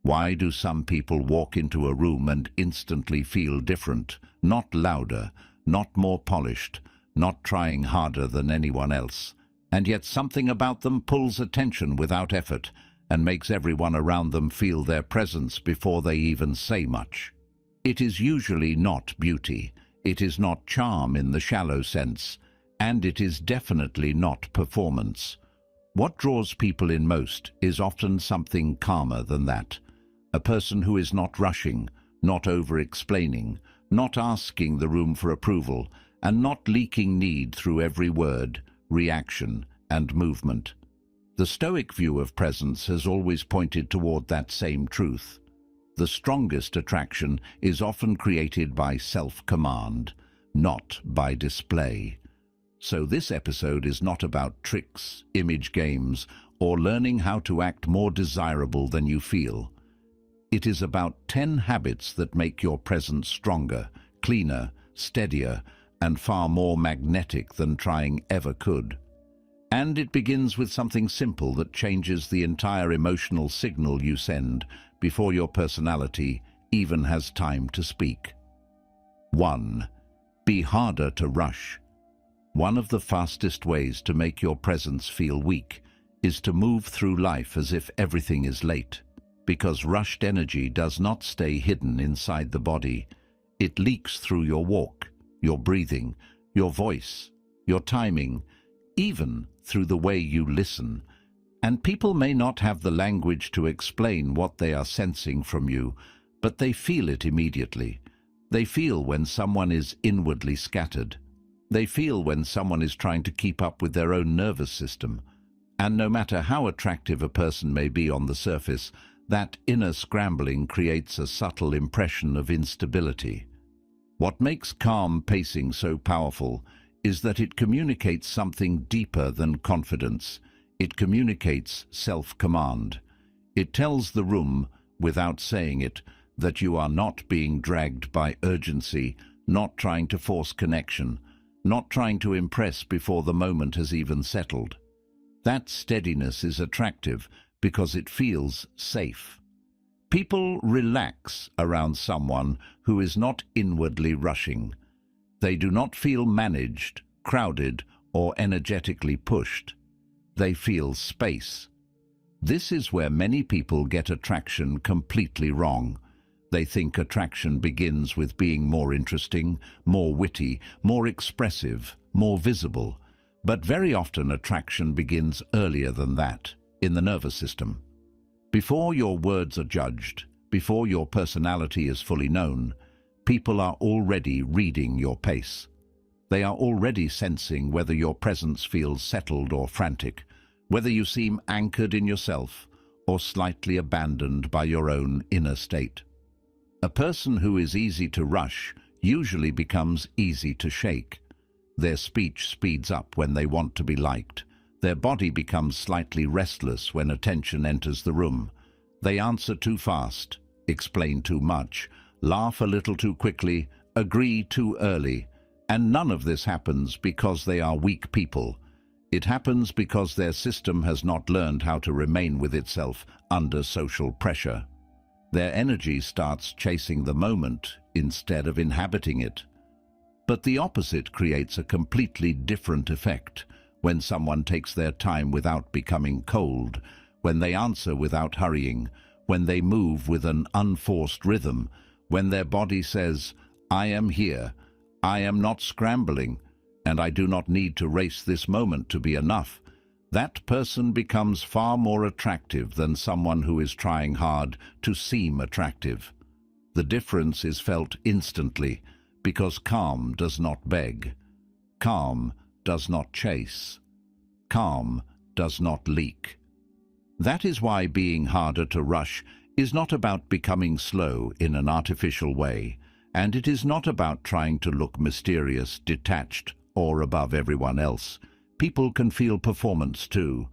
Why do some people walk into a room and instantly feel different, not louder, not more polished, not trying harder than anyone else, and yet something about them pulls attention without effort and makes everyone around them feel their presence before they even say much? It is usually not beauty, it is not charm in the shallow sense, and it is definitely not performance. What draws people in most is often something calmer than that. A person who is not rushing, not over-explaining, not asking the room for approval, and not leaking need through every word, reaction, and movement. The Stoic view of presence has always pointed toward that same truth. The strongest attraction is often created by self-command, not by display. So this episode is not about tricks, image games, or learning how to act more desirable than you feel. It is about 10 habits that make your presence stronger, cleaner, steadier, and far more magnetic than trying ever could. And it begins with something simple that changes the entire emotional signal you send before your personality even has time to speak. 1. Be harder to rush. One of the fastest ways to make your presence feel weak is to move through life as if everything is late, because rushed energy does not stay hidden inside the body. It leaks through your walk, your breathing, your voice, your timing, even through the way you listen. And people may not have the language to explain what they are sensing from you, but they feel it immediately. They feel when someone is inwardly scattered. They feel when someone is trying to keep up with their own nervous system. And no matter how attractive a person may be on the surface, that inner scrambling creates a subtle impression of instability. What makes calm pacing so powerful is that it communicates something deeper than confidence. It communicates self-command. It tells the room, without saying it, that you are not being dragged by urgency, not trying to force connection, not trying to impress before the moment has even settled. That steadiness is attractive because it feels safe. People relax around someone who is not inwardly rushing. They do not feel managed, crowded, or energetically pushed. They feel space. This is where many people get attraction completely wrong. They think attraction begins with being more interesting, more witty, more expressive, more visible. But very often attraction begins earlier than that, in the nervous system. Before your words are judged, before your personality is fully known, people are already reading your pace. They are already sensing whether your presence feels settled or frantic, whether you seem anchored in yourself or slightly abandoned by your own inner state. A person who is easy to rush usually becomes easy to shake. Their speech speeds up when they want to be liked. Their body becomes slightly restless when attention enters the room. They answer too fast, explain too much, laugh a little too quickly, agree too early. And none of this happens because they are weak people. It happens because their system has not learned how to remain with itself under social pressure. Their energy starts chasing the moment instead of inhabiting it. But the opposite creates a completely different effect. When someone takes their time without becoming cold, when they answer without hurrying, when they move with an unforced rhythm, when their body says, "I am here, I am not scrambling, and I do not need to race this moment to be enough," that person becomes far more attractive than someone who is trying hard to seem attractive. The difference is felt instantly, because calm does not beg. Calm does not chase. Calm does not leak. That is why being harder to rush is not about becoming slow in an artificial way, and it is not about trying to look mysterious, detached, or above everyone else. People can feel performance too.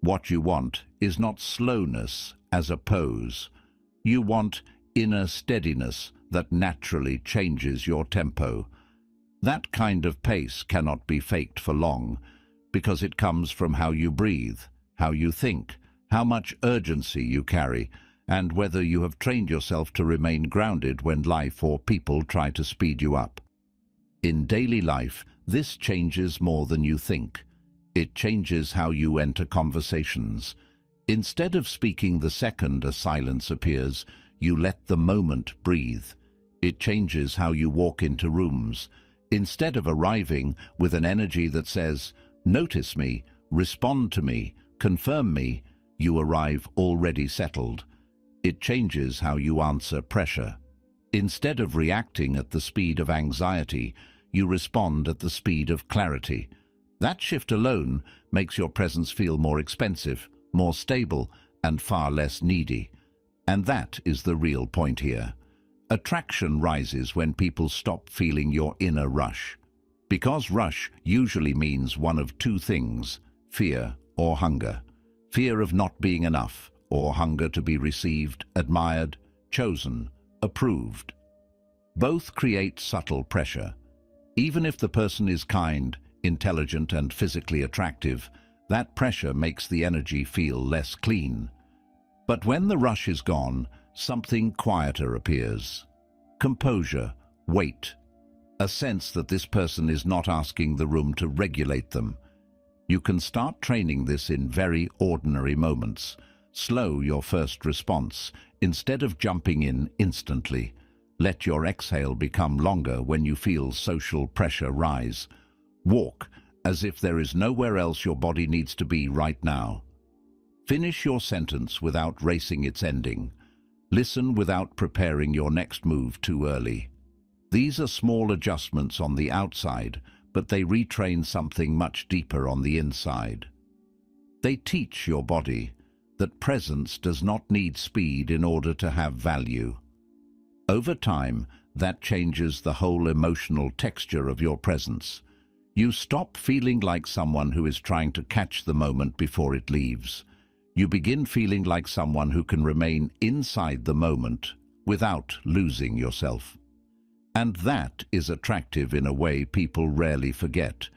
What you want is not slowness as a pose. You want inner steadiness that naturally changes your tempo. That kind of pace cannot be faked for long, because it comes from how you breathe, how you think, how much urgency you carry, and whether you have trained yourself to remain grounded when life or people try to speed you up. In daily life, this changes more than you think. It changes how you enter conversations. Instead of speaking the second a silence appears, you let the moment breathe. It changes how you walk into rooms. Instead of arriving with an energy that says, "Notice me, respond to me, confirm me," you arrive already settled. It changes how you answer pressure. Instead of reacting at the speed of anxiety, you respond at the speed of clarity. That shift alone makes your presence feel more expensive, more stable, and far less needy. And that is the real point here. Attraction rises when people stop feeling your inner rush. Because rush usually means one of two things: fear or hunger. Fear of not being enough, or hunger to be received, admired, chosen, approved. Both create subtle pressure. Even if the person is kind, intelligent, and physically attractive, that pressure makes the energy feel less clean. But when the rush is gone, something quieter appears. Composure, weight, a sense that this person is not asking the room to regulate them. You can start training this in very ordinary moments. Slow your first response. Instead of jumping in instantly, let your exhale become longer when you feel social pressure rise. Walk as if there is nowhere else your body needs to be right now. Finish your sentence without racing its ending. Listen without preparing your next move too early. These are small adjustments on the outside, but they retrain something much deeper on the inside. They teach your body that presence does not need speed in order to have value. Over time, that changes the whole emotional texture of your presence. You stop feeling like someone who is trying to catch the moment before it leaves. You begin feeling like someone who can remain inside the moment without losing yourself. And that is attractive in a way people rarely forget,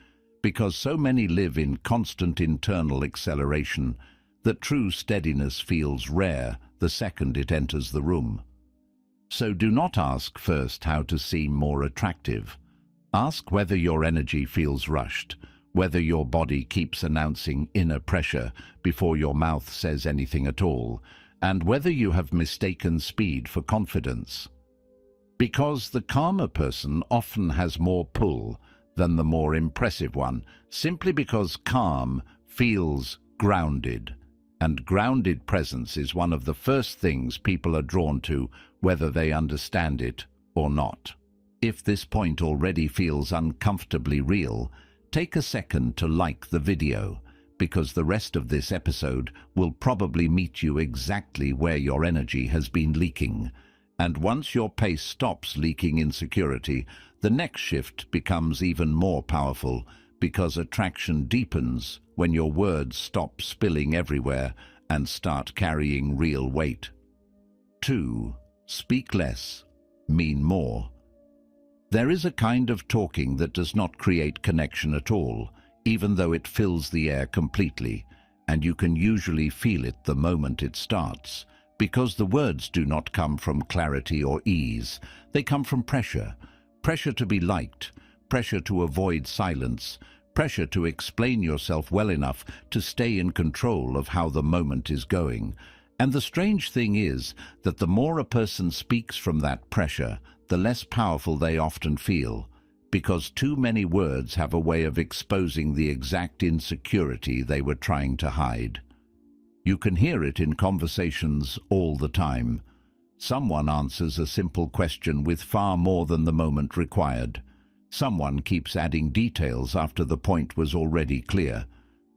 because so many live in constant internal acceleration that true steadiness feels rare the second it enters the room. So do not ask first how to seem more attractive. Ask whether your energy feels rushed, whether your body keeps announcing inner pressure before your mouth says anything at all, and whether you have mistaken speed for confidence. Because the calmer person often has more pull than the more impressive one, simply because calm feels grounded. And grounded presence is one of the first things people are drawn to, whether they understand it or not. If this point already feels uncomfortably real, take a second to like the video, because the rest of this episode will probably meet you exactly where your energy has been leaking. And once your pace stops leaking insecurity, the next shift becomes even more powerful, because attraction deepens when your words stop spilling everywhere and start carrying real weight. 2. Speak less, mean more. There is a kind of talking that does not create connection at all, even though it fills the air completely, and you can usually feel it the moment it starts, because the words do not come from clarity or ease. They come from pressure. Pressure to be liked, pressure to avoid silence, pressure to explain yourself well enough to stay in control of how the moment is going. And the strange thing is that the more a person speaks from that pressure, the less powerful they often feel, because too many words have a way of exposing the exact insecurity they were trying to hide. You can hear it in conversations all the time. Someone answers a simple question with far more than the moment required. Someone keeps adding details after the point was already clear.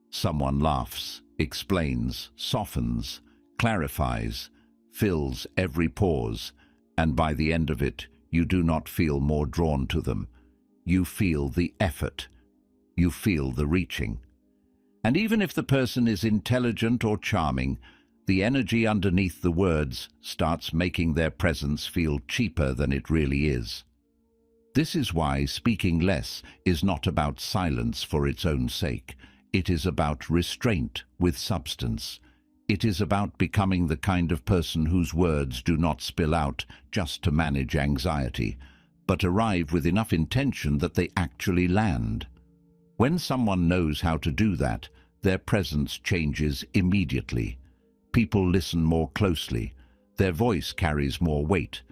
Someone laughs, explains, softens, clarifies, fills every pause, and by the end of it, you do not feel more drawn to them. You feel the effort. You feel the reaching. And even if the person is intelligent or charming, the energy underneath the words starts making their presence feel cheaper than it really is. This is why speaking less is not about silence for its own sake. It is about restraint with substance. It is about becoming the kind of person whose words do not spill out just to manage anxiety, but arrive with enough intention that they actually land. When someone knows how to do that, their presence changes immediately. People listen more closely, their voice carries more weight,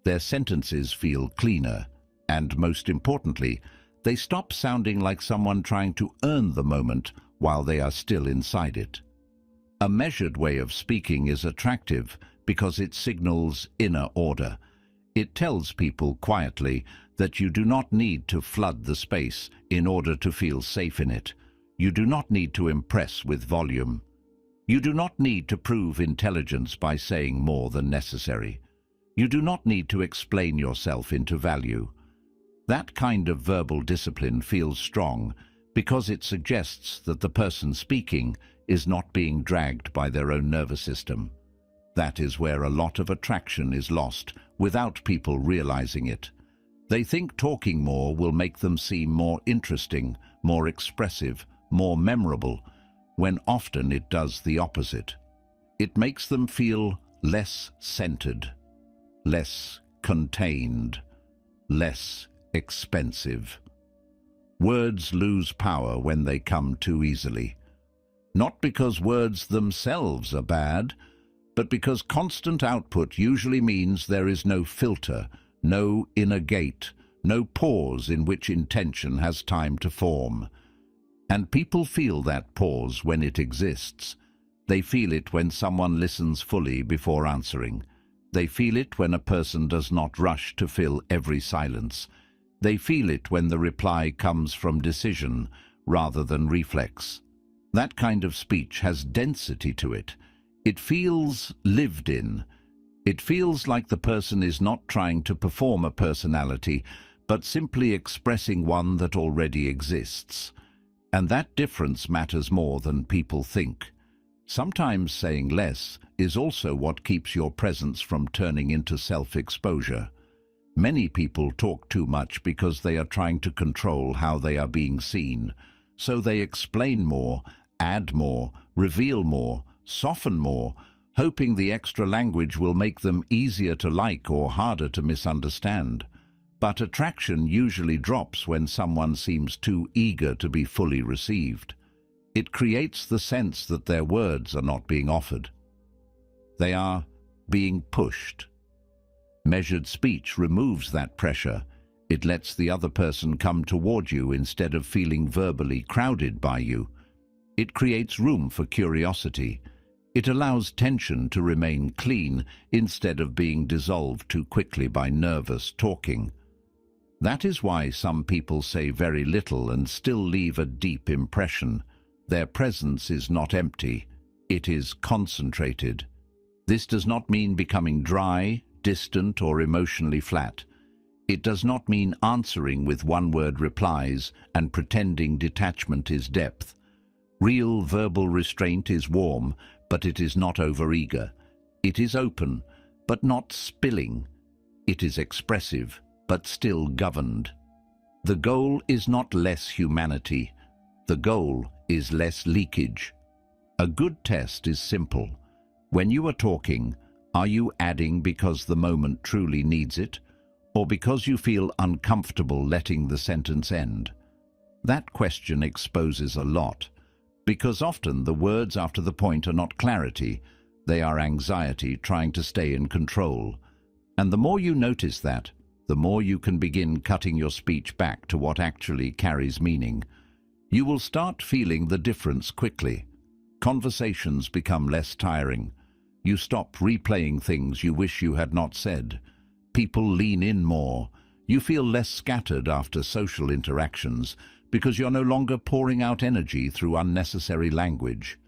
their sentences feel cleaner, and most importantly, they stop sounding like someone trying to earn the moment while they are still inside it. A measured way of speaking is attractive because it signals inner order. It tells people quietly that you do not need to flood the space in order to feel safe in it. You do not need to impress with volume. You do not need to prove intelligence by saying more than necessary. You do not need to explain yourself into value. That kind of verbal discipline feels strong because it suggests that the person speaking is not being dragged by their own nervous system. That is where a lot of attraction is lost without people realizing it. They think talking more will make them seem more interesting, more expressive, more memorable, when often it does the opposite. It makes them feel less centered, less contained, less expensive. Words lose power when they come too easily. Not because words themselves are bad, but because constant output usually means there is no filter, no inner gate, no pause in which intention has time to form. And people feel that pause when it exists. They feel it when someone listens fully before answering. They feel it when a person does not rush to fill every silence. They feel it when the reply comes from decision rather than reflex. That kind of speech has density to it. It feels lived in. It feels like the person is not trying to perform a personality, but simply expressing one that already exists. And that difference matters more than people think. Sometimes saying less is also what keeps your presence from turning into self-exposure. Many people talk too much because they are trying to control how they are being seen. So they explain more, add more, reveal more, soften more, hoping the extra language will make them easier to like or harder to misunderstand. But attraction usually drops when someone seems too eager to be fully received. It creates the sense that their words are not being offered. They are being pushed. Measured speech removes that pressure. It lets the other person come toward you instead of feeling verbally crowded by you. It creates room for curiosity. It allows tension to remain clean instead of being dissolved too quickly by nervous talking. That is why some people say very little and still leave a deep impression. Their presence is not empty. It is concentrated. This does not mean becoming dry, distant, or emotionally flat. It does not mean answering with one-word replies and pretending detachment is depth. Real verbal restraint is warm, but it is not overeager. It is open, but not spilling. It is expressive, but still governed. The goal is not less humanity. The goal is less leakage. A good test is simple. When you are talking, are you adding because the moment truly needs it, or because you feel uncomfortable letting the sentence end? That question exposes a lot, because often the words after the point are not clarity, they are anxiety trying to stay in control. And the more you notice that, the more you can begin cutting your speech back to what actually carries meaning. You will start feeling the difference quickly. Conversations become less tiring. You stop replaying things you wish you had not said. People lean in more. You feel less scattered after social interactions because you're no longer pouring out energy through unnecessary language.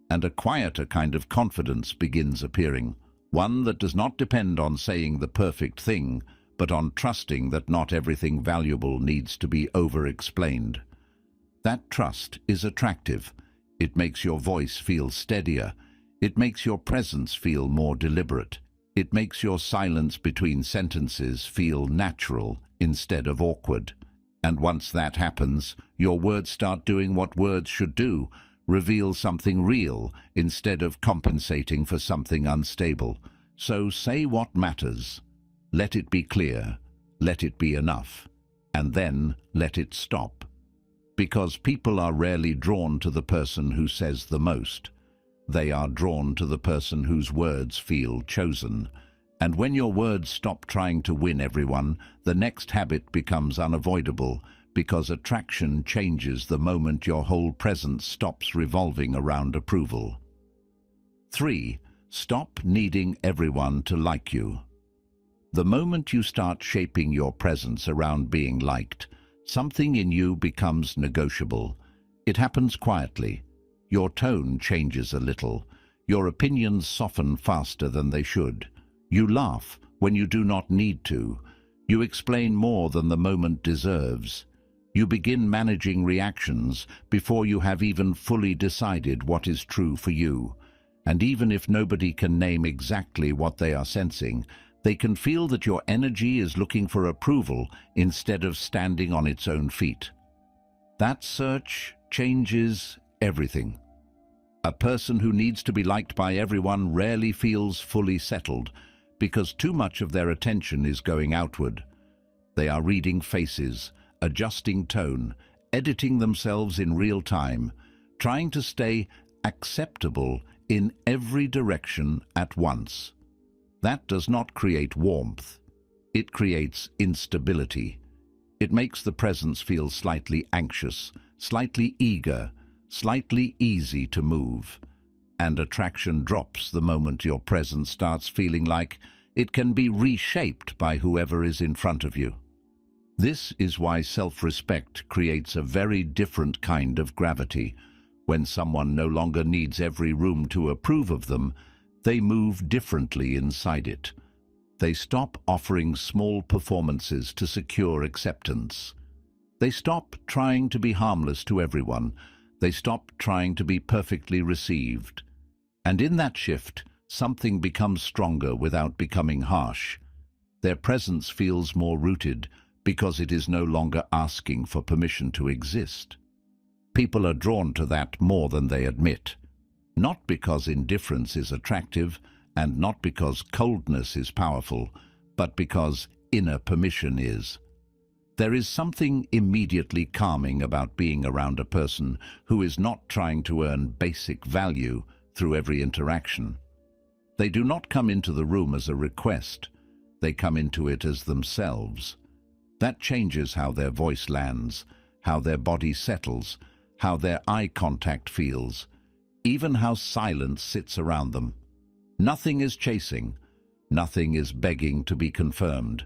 And a quieter kind of confidence begins appearing, one that does not depend on saying the perfect thing, but on trusting that not everything valuable needs to be over-explained. That trust is attractive. It makes your voice feel steadier. It makes your presence feel more deliberate. It makes your silence between sentences feel natural instead of awkward. And once that happens, your words start doing what words should do, Reveal something real instead of compensating for something unstable. So say what matters. Let it be clear. Let it be enough. And then let it stop. Because people are rarely drawn to the person who says the most. They are drawn to the person whose words feel chosen. And when your words stop trying to win everyone, the next habit becomes unavoidable, because attraction changes the moment your whole presence stops revolving around approval. 3. Stop needing everyone to like you. The moment you start shaping your presence around being liked, something in you becomes negotiable. It happens quietly. Your tone changes a little. Your opinions soften faster than they should. You laugh when you do not need to. You explain more than the moment deserves. You begin managing reactions before you have even fully decided what is true for you. And even if nobody can name exactly what they are sensing, they can feel that your energy is looking for approval instead of standing on its own feet. That search changes everything. A person who needs to be liked by everyone rarely feels fully settled, because too much of their attention is going outward. They are reading faces, adjusting tone, editing themselves in real time, trying to stay acceptable in every direction at once. That does not create warmth. It creates instability. It makes the presence feel slightly anxious, slightly eager, slightly easy to move. And attraction drops the moment your presence starts feeling like it can be reshaped by whoever is in front of you. This is why self-respect creates a very different kind of gravity. When someone no longer needs every room to approve of them, they move differently inside it. They stop offering small performances to secure acceptance. They stop trying to be harmless to everyone. They stop trying to be perfectly received. And in that shift, something becomes stronger without becoming harsh. Their presence feels more rooted because it is no longer asking for permission to exist. People are drawn to that more than they admit. Not because indifference is attractive, and not because coldness is powerful, but because inner permission is. There is something immediately calming about being around a person who is not trying to earn basic value through every interaction. They do not come into the room as a request. They come into it as themselves. That changes how their voice lands, how their body settles, how their eye contact feels, even how silence sits around them. Nothing is chasing. Nothing is begging to be confirmed.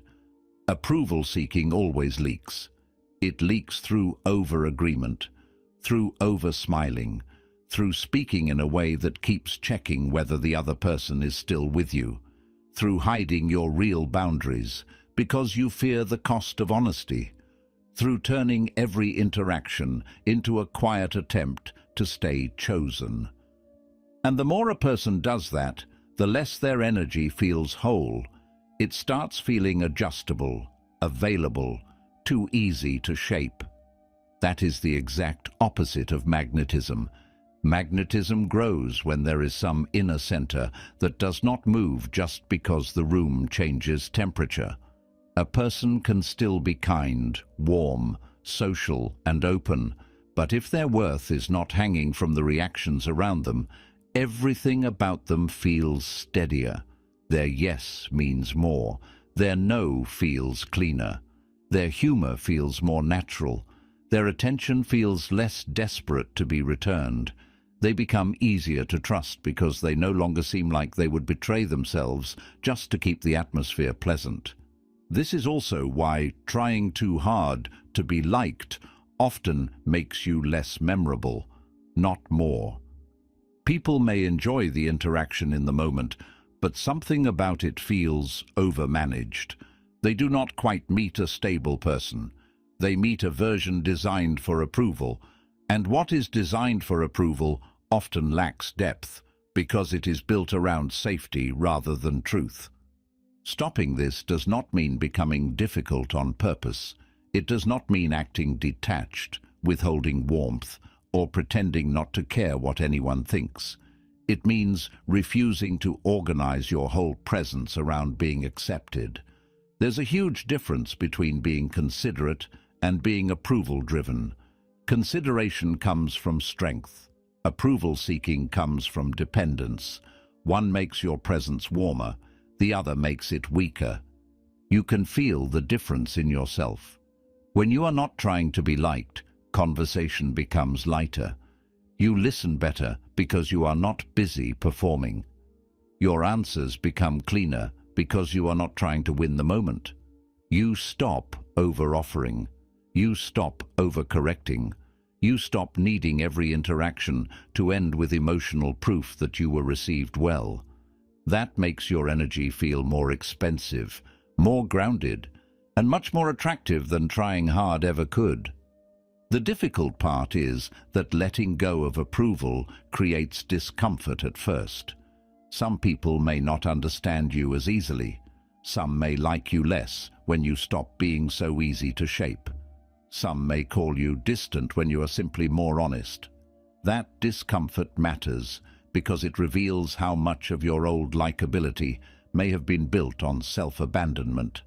Approval-seeking always leaks. It leaks through over-agreement, through over-smiling, through speaking in a way that keeps checking whether the other person is still with you, through hiding your real boundaries because you fear the cost of honesty, through turning every interaction into a quiet attempt to stay chosen. And the more a person does that, the less their energy feels whole. It starts feeling adjustable, available, too easy to shape. That is the exact opposite of magnetism. Magnetism grows when there is some inner center that does not move just because the room changes temperature. A person can still be kind, warm, social, and open, but if their worth is not hanging from the reactions around them, everything about them feels steadier. Their yes means more. Their no feels cleaner. Their humor feels more natural. Their attention feels less desperate to be returned. They become easier to trust because they no longer seem like they would betray themselves just to keep the atmosphere pleasant. This is also why trying too hard to be liked often makes you less memorable, not more. People may enjoy the interaction in the moment, but something about it feels overmanaged. They do not quite meet a stable person. They meet a version designed for approval, and what is designed for approval often lacks depth because it is built around safety rather than truth. Stopping this does not mean becoming difficult on purpose. It does not mean acting detached, withholding warmth, or pretending not to care what anyone thinks. It means refusing to organize your whole presence around being accepted. There's a huge difference between being considerate and being approval-driven. Consideration comes from strength. Approval-seeking comes from dependence. One makes your presence warmer, the other makes it weaker. You can feel the difference in yourself. When you are not trying to be liked, conversation becomes lighter. You listen better because you are not busy performing. Your answers become cleaner because you are not trying to win the moment. You stop over-offering. You stop over-correcting. You stop needing every interaction to end with emotional proof that you were received well. That makes your energy feel more expensive, more grounded, and much more attractive than trying hard ever could. The difficult part is that letting go of approval creates discomfort at first. Some people may not understand you as easily. Some may like you less when you stop being so easy to shape. Some may call you distant when you are simply more honest. That discomfort matters because it reveals how much of your old likability may have been built on self-abandonment.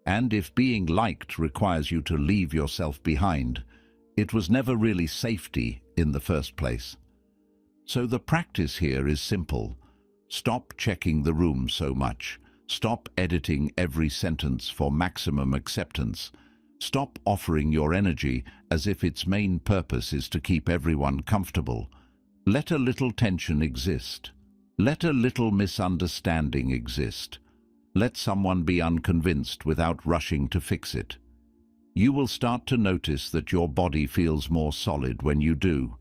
And if being liked requires you to leave yourself behind, it was never really safety in the first place. So the practice here is simple. Stop checking the room so much. Stop editing every sentence for maximum acceptance. Stop offering your energy as if its main purpose is to keep everyone comfortable. Let a little tension exist. Let a little misunderstanding exist. Let someone be unconvinced without rushing to fix it. You will start to notice that your body feels more solid when you do.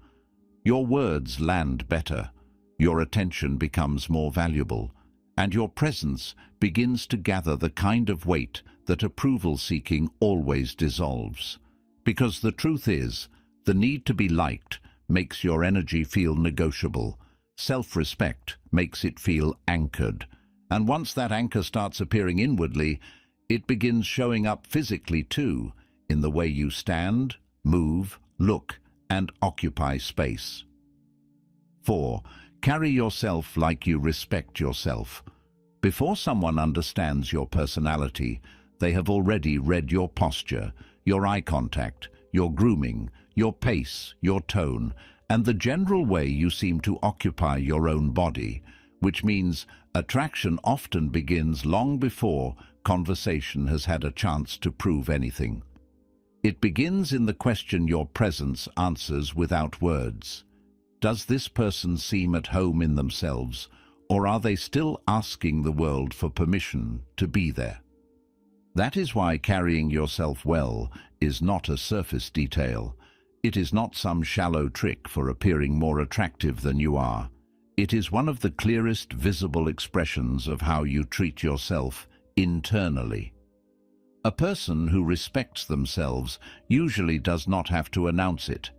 Your words land better. Your attention becomes more valuable. And your presence begins to gather the kind of weight that approval-seeking always dissolves. Because the truth is, the need to be liked makes your energy feel negotiable. Self-respect makes it feel anchored. And once that anchor starts appearing inwardly, it begins showing up physically too, in the way you stand, move, look, and occupy space. 4. Carry yourself like you respect yourself. Before someone understands your personality, they have already read your posture, your eye contact, your grooming, your pace, your tone, and the general way you seem to occupy your own body, which means attraction often begins long before conversation has had a chance to prove anything. It begins in the question your presence answers without words. Does this person seem at home in themselves, or are they still asking the world for permission to be there? That is why carrying yourself well is not a surface detail. It is not some shallow trick for appearing more attractive than you are. It is one of the clearest visible expressions of how you treat yourself internally. A person who respects themselves usually does not have to announce it.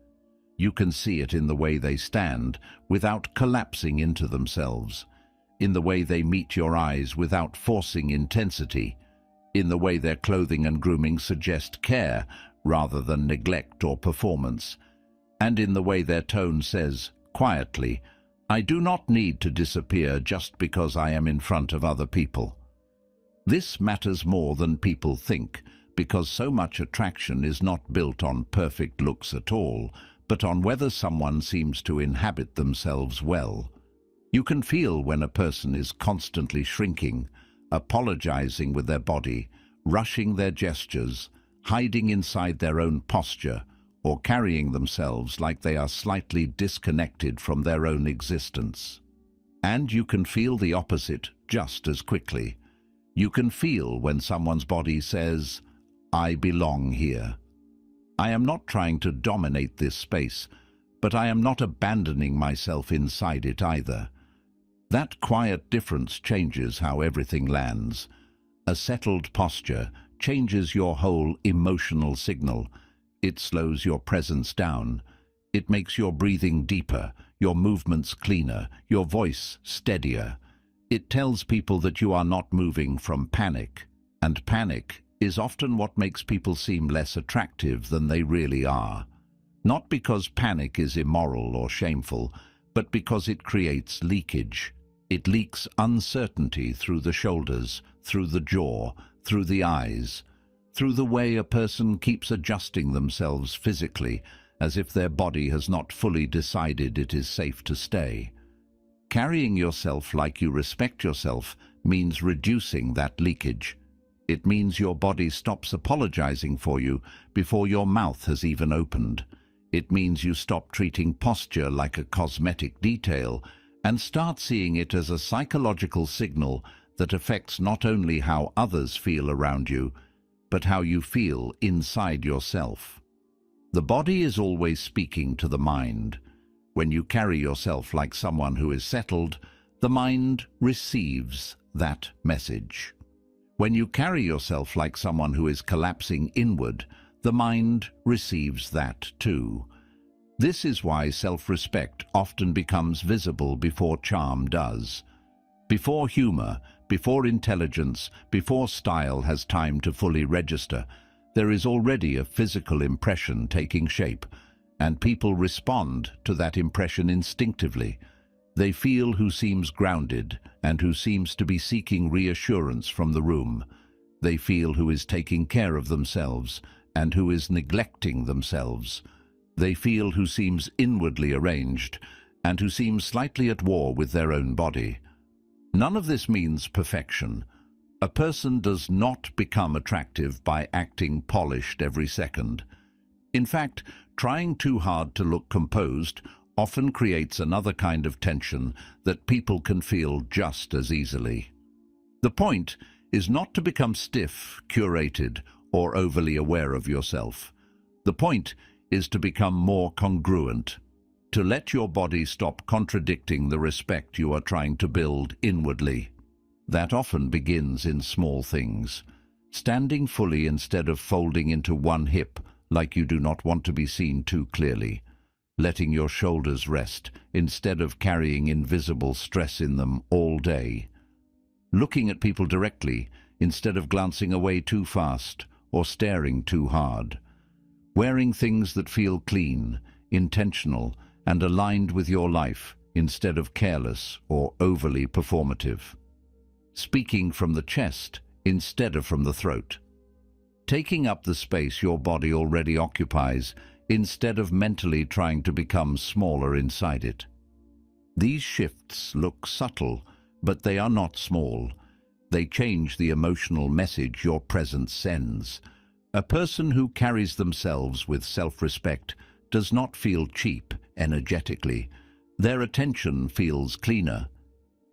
You can see it in the way they stand without collapsing into themselves, in the way they meet your eyes without forcing intensity, in the way their clothing and grooming suggest care rather than neglect or performance, and in the way their tone says, quietly, "I do not need to disappear just because I am in front of other people." This matters more than people think, because so much attraction is not built on perfect looks at all, but on whether someone seems to inhabit themselves well. You can feel when a person is constantly shrinking, apologizing with their body, rushing their gestures, hiding inside their own posture, or carrying themselves like they are slightly disconnected from their own existence. And you can feel the opposite just as quickly. You can feel when someone's body says, "I belong here." I am not trying to dominate this space, but I am not abandoning myself inside it either. That quiet difference changes how everything lands. A settled posture changes your whole emotional signal. It slows your presence down. It makes your breathing deeper, your movements cleaner, your voice steadier. It tells people that you are not moving from panic, and panic is often what makes people seem less attractive than they really are. Not because panic is immoral or shameful, but because it creates leakage. It leaks uncertainty through the shoulders, through the jaw, through the eyes, through the way a person keeps adjusting themselves physically, as if their body has not fully decided it is safe to stay. Carrying yourself like you respect yourself means reducing that leakage. It means your body stops apologizing for you before your mouth has even opened. It means you stop treating posture like a cosmetic detail and start seeing it as a psychological signal that affects not only how others feel around you, but how you feel inside yourself. The body is always speaking to the mind. When you carry yourself like someone who is settled, the mind receives that message. When you carry yourself like someone who is collapsing inward, the mind receives that too. This is why self-respect often becomes visible before charm does. Before humor, before intelligence, before style has time to fully register, there is already a physical impression taking shape, and people respond to that impression instinctively. They feel who seems grounded and who seems to be seeking reassurance from the room. They feel who is taking care of themselves and who is neglecting themselves. They feel who seems inwardly arranged and who seems slightly at war with their own body. None of this means perfection. A person does not become attractive by acting polished every second. In fact, trying too hard to look composed often creates another kind of tension that people can feel just as easily. The point is not to become stiff, curated, or overly aware of yourself. The point is to become more congruent, to let your body stop contradicting the respect you are trying to build inwardly. That often begins in small things. Standing fully instead of folding into one hip like you do not want to be seen too clearly. Letting your shoulders rest instead of carrying invisible stress in them all day. Looking at people directly instead of glancing away too fast or staring too hard. Wearing things that feel clean, intentional, and aligned with your life instead of careless or overly performative. Speaking from the chest instead of from the throat. Taking up the space your body already occupies instead of mentally trying to become smaller inside it. These shifts look subtle, but they are not small. They change the emotional message your presence sends. A person who carries themselves with self-respect does not feel cheap energetically. Their attention feels cleaner.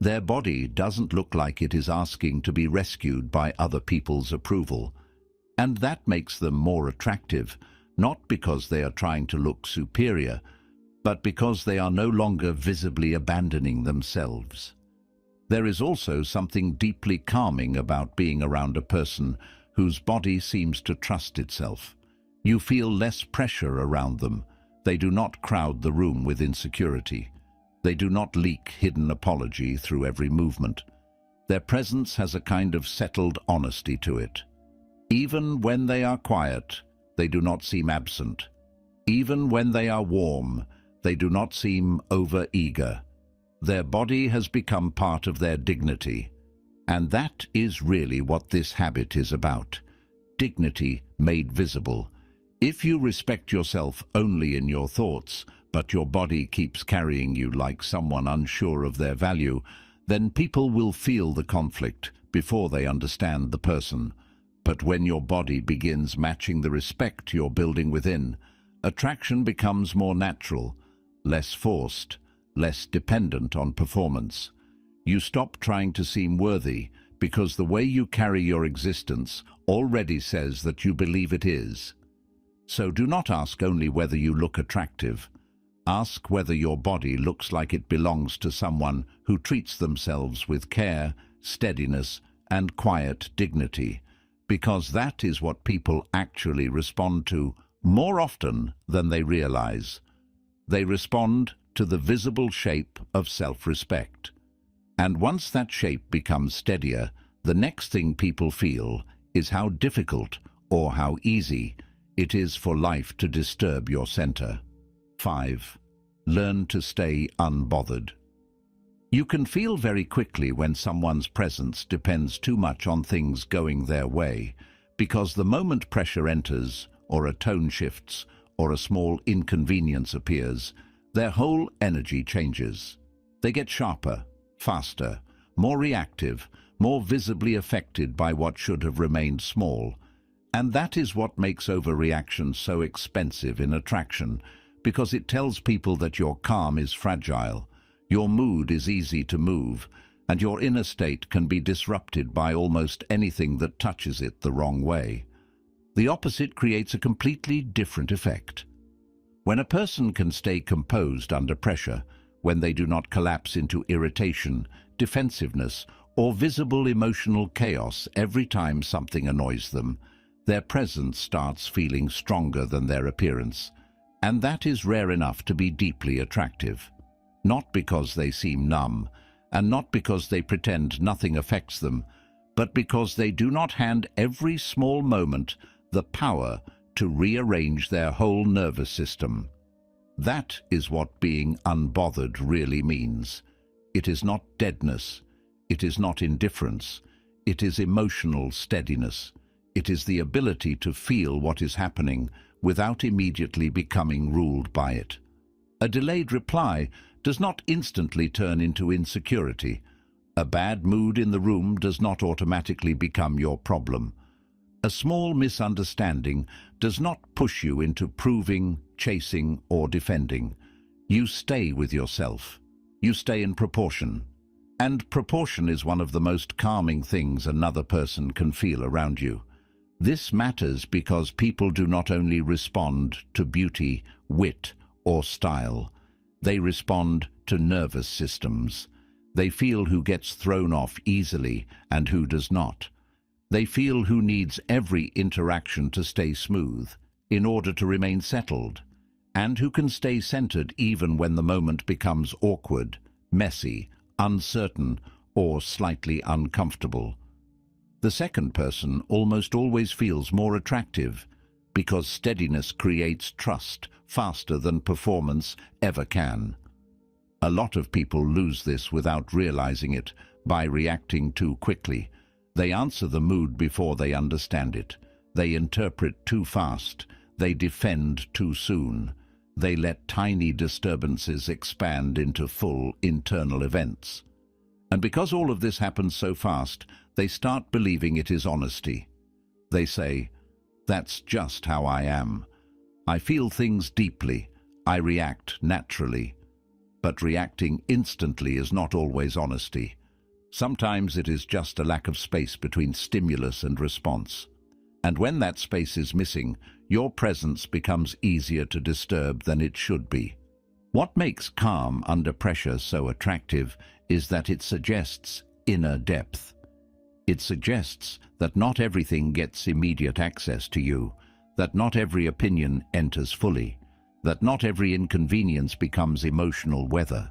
Their body doesn't look like it is asking to be rescued by other people's approval. And that makes them more attractive, not because they are trying to look superior, but because they are no longer visibly abandoning themselves. There is also something deeply calming about being around a person whose body seems to trust itself. You feel less pressure around them. They do not crowd the room with insecurity. They do not leak hidden apology through every movement. Their presence has a kind of settled honesty to it. Even when they are quiet, they do not seem absent. Even when they are warm, they do not seem over-eager. Their body has become part of their dignity. And that is really what this habit is about. Dignity made visible. If you respect yourself only in your thoughts, but your body keeps carrying you like someone unsure of their value, then people will feel the conflict before they understand the person. But when your body begins matching the respect you're building within, attraction becomes more natural, less forced, less dependent on performance. You stop trying to seem worthy because the way you carry your existence already says that you believe it is. So do not ask only whether you look attractive. Ask whether your body looks like it belongs to someone who treats themselves with care, steadiness, and quiet dignity, because that is what people actually respond to more often than they realize. They respond to the visible shape of self-respect. And once that shape becomes steadier, the next thing people feel is how difficult or how easy It is for life to disturb your center. 5. Learn to stay unbothered. You can feel very quickly when someone's presence depends too much on things going their way, because the moment pressure enters, or a tone shifts, or a small inconvenience appears, their whole energy changes. They get sharper, faster, more reactive, more visibly affected by what should have remained small. And that is what makes overreaction so expensive in attraction, because it tells people that your calm is fragile, your mood is easy to move, and your inner state can be disrupted by almost anything that touches it the wrong way. The opposite creates a completely different effect. When a person can stay composed under pressure, when they do not collapse into irritation, defensiveness, or visible emotional chaos every time something annoys them, their presence starts feeling stronger than their appearance, and that is rare enough to be deeply attractive. Not because they seem numb, and not because they pretend nothing affects them, but because they do not hand every small moment the power to rearrange their whole nervous system. That is what being unbothered really means. It is not deadness. It is not indifference. It is emotional steadiness. It is the ability to feel what is happening without immediately becoming ruled by it. A delayed reply does not instantly turn into insecurity. A bad mood in the room does not automatically become your problem. A small misunderstanding does not push you into proving, chasing, or defending. You stay with yourself. You stay in proportion. And proportion is one of the most calming things another person can feel around you. This matters because people do not only respond to beauty, wit, or style. They respond to nervous systems. They feel who gets thrown off easily and who does not. They feel who needs every interaction to stay smooth, in order to remain settled, and who can stay centered even when the moment becomes awkward, messy, uncertain, or slightly uncomfortable. The second person almost always feels more attractive, because steadiness creates trust faster than performance ever can. A lot of people lose this without realizing it by reacting too quickly. They answer the mood before they understand it. They interpret too fast. They defend too soon. They let tiny disturbances expand into full internal events. And because all of this happens so fast, they start believing it is honesty. They say, "That's just how I am. I feel things deeply. I react naturally." But reacting instantly is not always honesty. Sometimes it is just a lack of space between stimulus and response. And when that space is missing, your presence becomes easier to disturb than it should be. What makes calm under pressure so attractive is that it suggests inner depth. It suggests that not everything gets immediate access to you, that not every opinion enters fully, that not every inconvenience becomes emotional weather.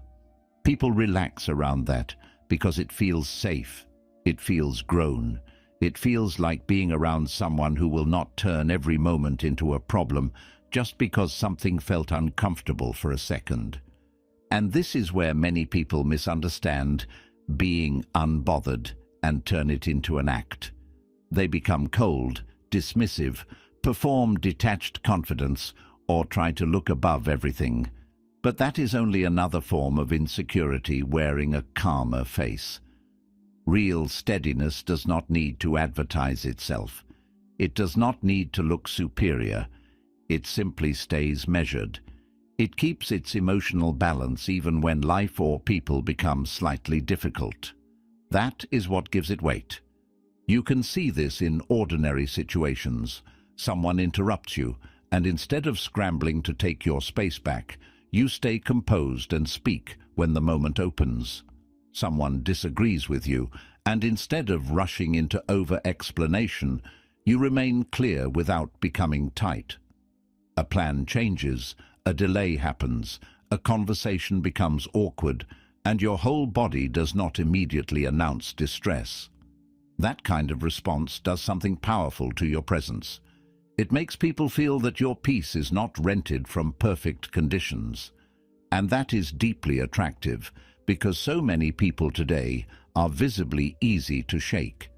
People relax around that because it feels safe, it feels grown, it feels like being around someone who will not turn every moment into a problem just because something felt uncomfortable for a second. And this is where many people misunderstand being unbothered and turn it into an act. They become cold, dismissive, perform detached confidence, or try to look above everything. But that is only another form of insecurity wearing a calmer face. Real steadiness does not need to advertise itself. It does not need to look superior. It simply stays measured. It keeps its emotional balance even when life or people become slightly difficult. That is what gives it weight. You can see this in ordinary situations. Someone interrupts you, and instead of scrambling to take your space back, you stay composed and speak when the moment opens. Someone disagrees with you, and instead of rushing into over-explanation, you remain clear without becoming tight. A plan changes, a delay happens, a conversation becomes awkward, and your whole body does not immediately announce distress. That kind of response does something powerful to your presence. It makes people feel that your peace is not rented from perfect conditions. And that is deeply attractive, because so many people today are visibly easy to shake.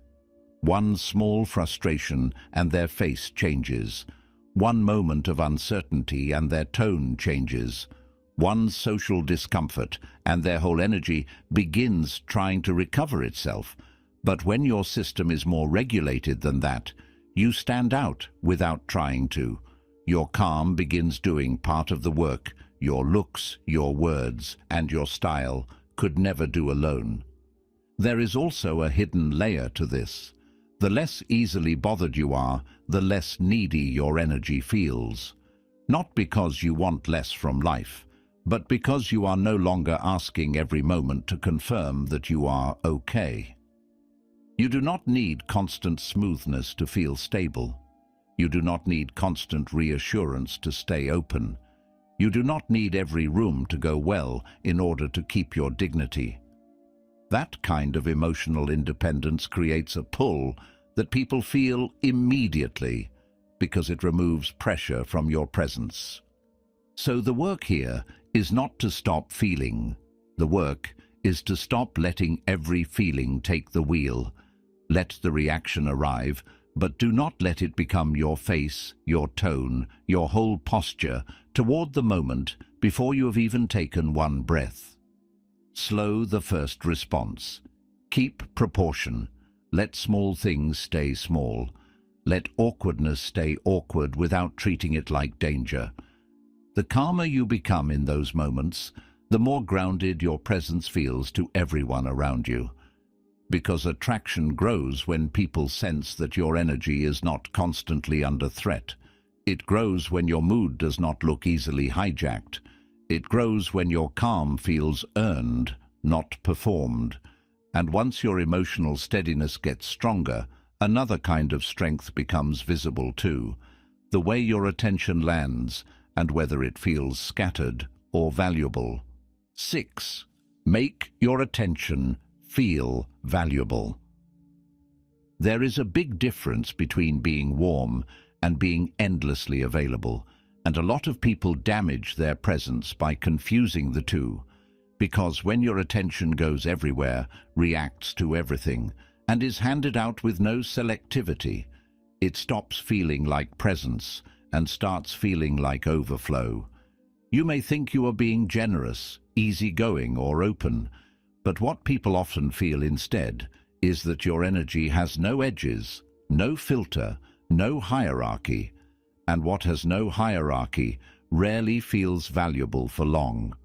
One small frustration and their face changes. One moment of uncertainty and their tone changes. One social discomfort and their whole energy begins trying to recover itself. But when your system is more regulated than that, you stand out without trying to. Your calm begins doing part of the work your looks, your words, and your style could never do alone. There is also a hidden layer to this. The less easily bothered you are, the less needy your energy feels. Not because you want less from life, but because you are no longer asking every moment to confirm that you are okay. You do not need constant smoothness to feel stable. You do not need constant reassurance to stay open. You do not need every room to go well in order to keep your dignity. That kind of emotional independence creates a pull that people feel immediately because it removes pressure from your presence. So the work here is not to stop feeling. The work is to stop letting every feeling take the wheel. Let the reaction arrive, but do not let it become your face, your tone, your whole posture toward the moment before you have even taken one breath. Slow the first response. Keep proportion. Let small things stay small. Let awkwardness stay awkward without treating it like danger. The calmer you become in those moments, the more grounded your presence feels to everyone around you. Because attraction grows when people sense that your energy is not constantly under threat. It grows when your mood does not look easily hijacked. It grows when your calm feels earned, not performed. And once your emotional steadiness gets stronger, another kind of strength becomes visible too. The way your attention lands, and whether it feels scattered or valuable. 6. Make your attention feel valuable. There is a big difference between being warm and being endlessly available, and a lot of people damage their presence by confusing the two, because when your attention goes everywhere, reacts to everything, and is handed out with no selectivity, it stops feeling like presence and starts feeling like overflow. You may think you are being generous, easygoing, or open, but what people often feel instead is that your energy has no edges, no filter, no hierarchy, and what has no hierarchy rarely feels valuable for long.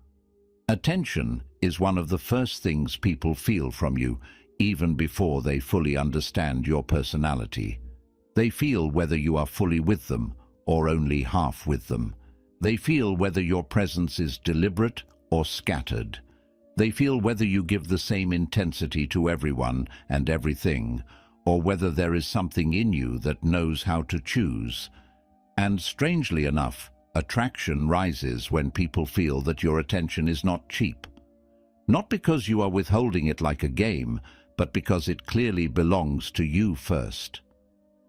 Attention is one of the first things people feel from you, even before they fully understand your personality. They feel whether you are fully with them or only half with them. They feel whether your presence is deliberate or scattered. They feel whether you give the same intensity to everyone and everything, or whether there is something in you that knows how to choose. And strangely enough, attraction rises when people feel that your attention is not cheap. Not because you are withholding it like a game, but because it clearly belongs to you first.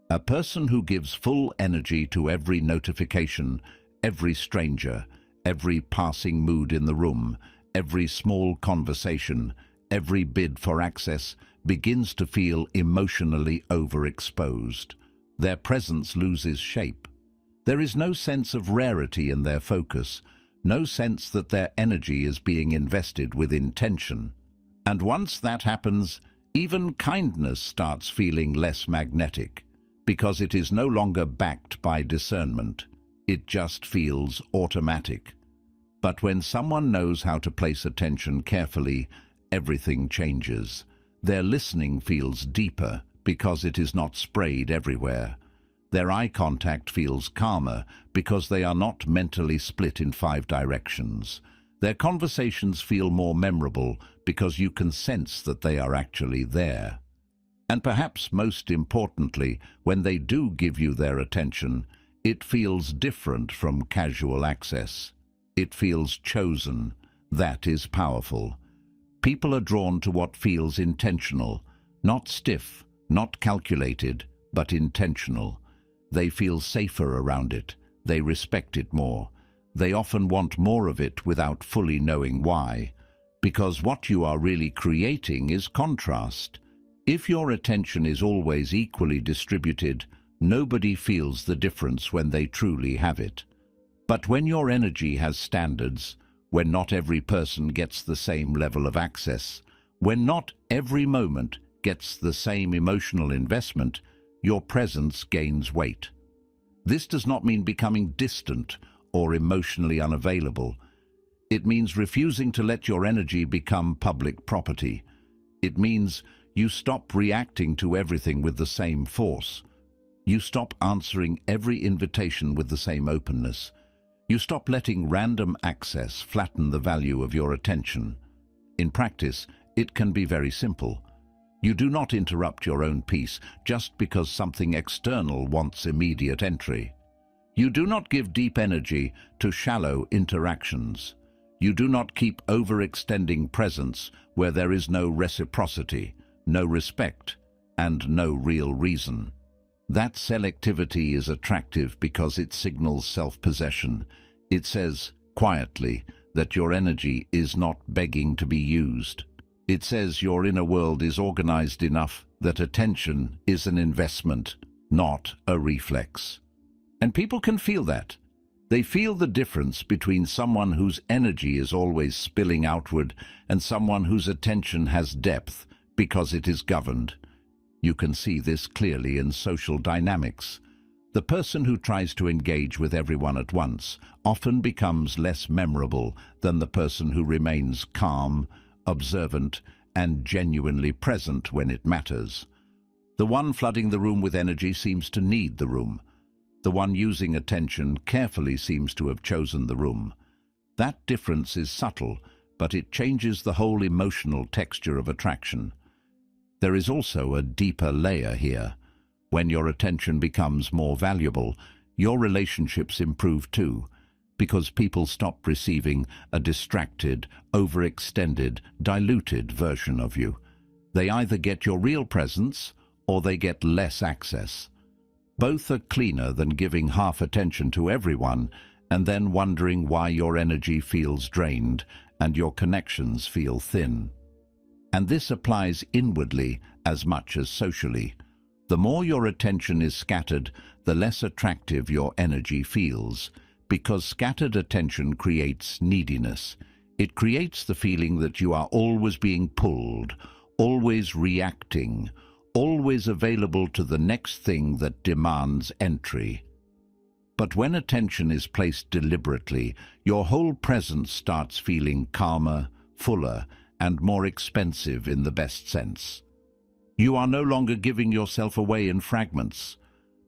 A person who gives full energy to every notification, every stranger, every passing mood in the room, every small conversation, every bid for access, begins to feel emotionally overexposed. Their presence loses shape. There is no sense of rarity in their focus, no sense that their energy is being invested with intention. And once that happens, even kindness starts feeling less magnetic, because it is no longer backed by discernment. It just feels automatic. But when someone knows how to place attention carefully, everything changes. Their listening feels deeper because it is not sprayed everywhere. Their eye contact feels calmer because they are not mentally split in 5 directions. Their conversations feel more memorable because you can sense that they are actually there. And perhaps most importantly, when they do give you their attention, it feels different from casual access. It feels chosen. That is powerful. People are drawn to what feels intentional, not stiff, not calculated, but intentional. They feel safer around it. They respect it more. They often want more of it without fully knowing why. Because what you are really creating is contrast. If your attention is always equally distributed, nobody feels the difference when they truly have it. But when your energy has standards, when not every person gets the same level of access, when not every moment gets the same emotional investment, your presence gains weight. This does not mean becoming distant or emotionally unavailable. It means refusing to let your energy become public property. It means you stop reacting to everything with the same force. You stop answering every invitation with the same openness. You stop letting random access flatten the value of your attention. In practice, it can be very simple. You do not interrupt your own peace just because something external wants immediate entry. You do not give deep energy to shallow interactions. You do not keep overextending presence where there is no reciprocity, no respect, and no real reason. That selectivity is attractive because it signals self-possession. It says, quietly, that your energy is not begging to be used. It says your inner world is organized enough that attention is an investment, not a reflex. And people can feel that. They feel the difference between someone whose energy is always spilling outward and someone whose attention has depth because it is governed. You can see this clearly in social dynamics. The person who tries to engage with everyone at once often becomes less memorable than the person who remains calm, observant, and genuinely present when it matters. The one flooding the room with energy seems to need the room. The one using attention carefully seems to have chosen the room. That difference is subtle, but it changes the whole emotional texture of attraction. There is also a deeper layer here. When your attention becomes more valuable, your relationships improve too, because people stop receiving a distracted, overextended, diluted version of you. They either get your real presence or they get less access. Both are cleaner than giving half attention to everyone and then wondering why your energy feels drained and your connections feel thin. And this applies inwardly as much as socially. The more your attention is scattered, the less attractive your energy feels, because scattered attention creates neediness. It creates the feeling that you are always being pulled, always reacting, always available to the next thing that demands entry. But when attention is placed deliberately, your whole presence starts feeling calmer, fuller, and more expensive in the best sense. You are no longer giving yourself away in fragments.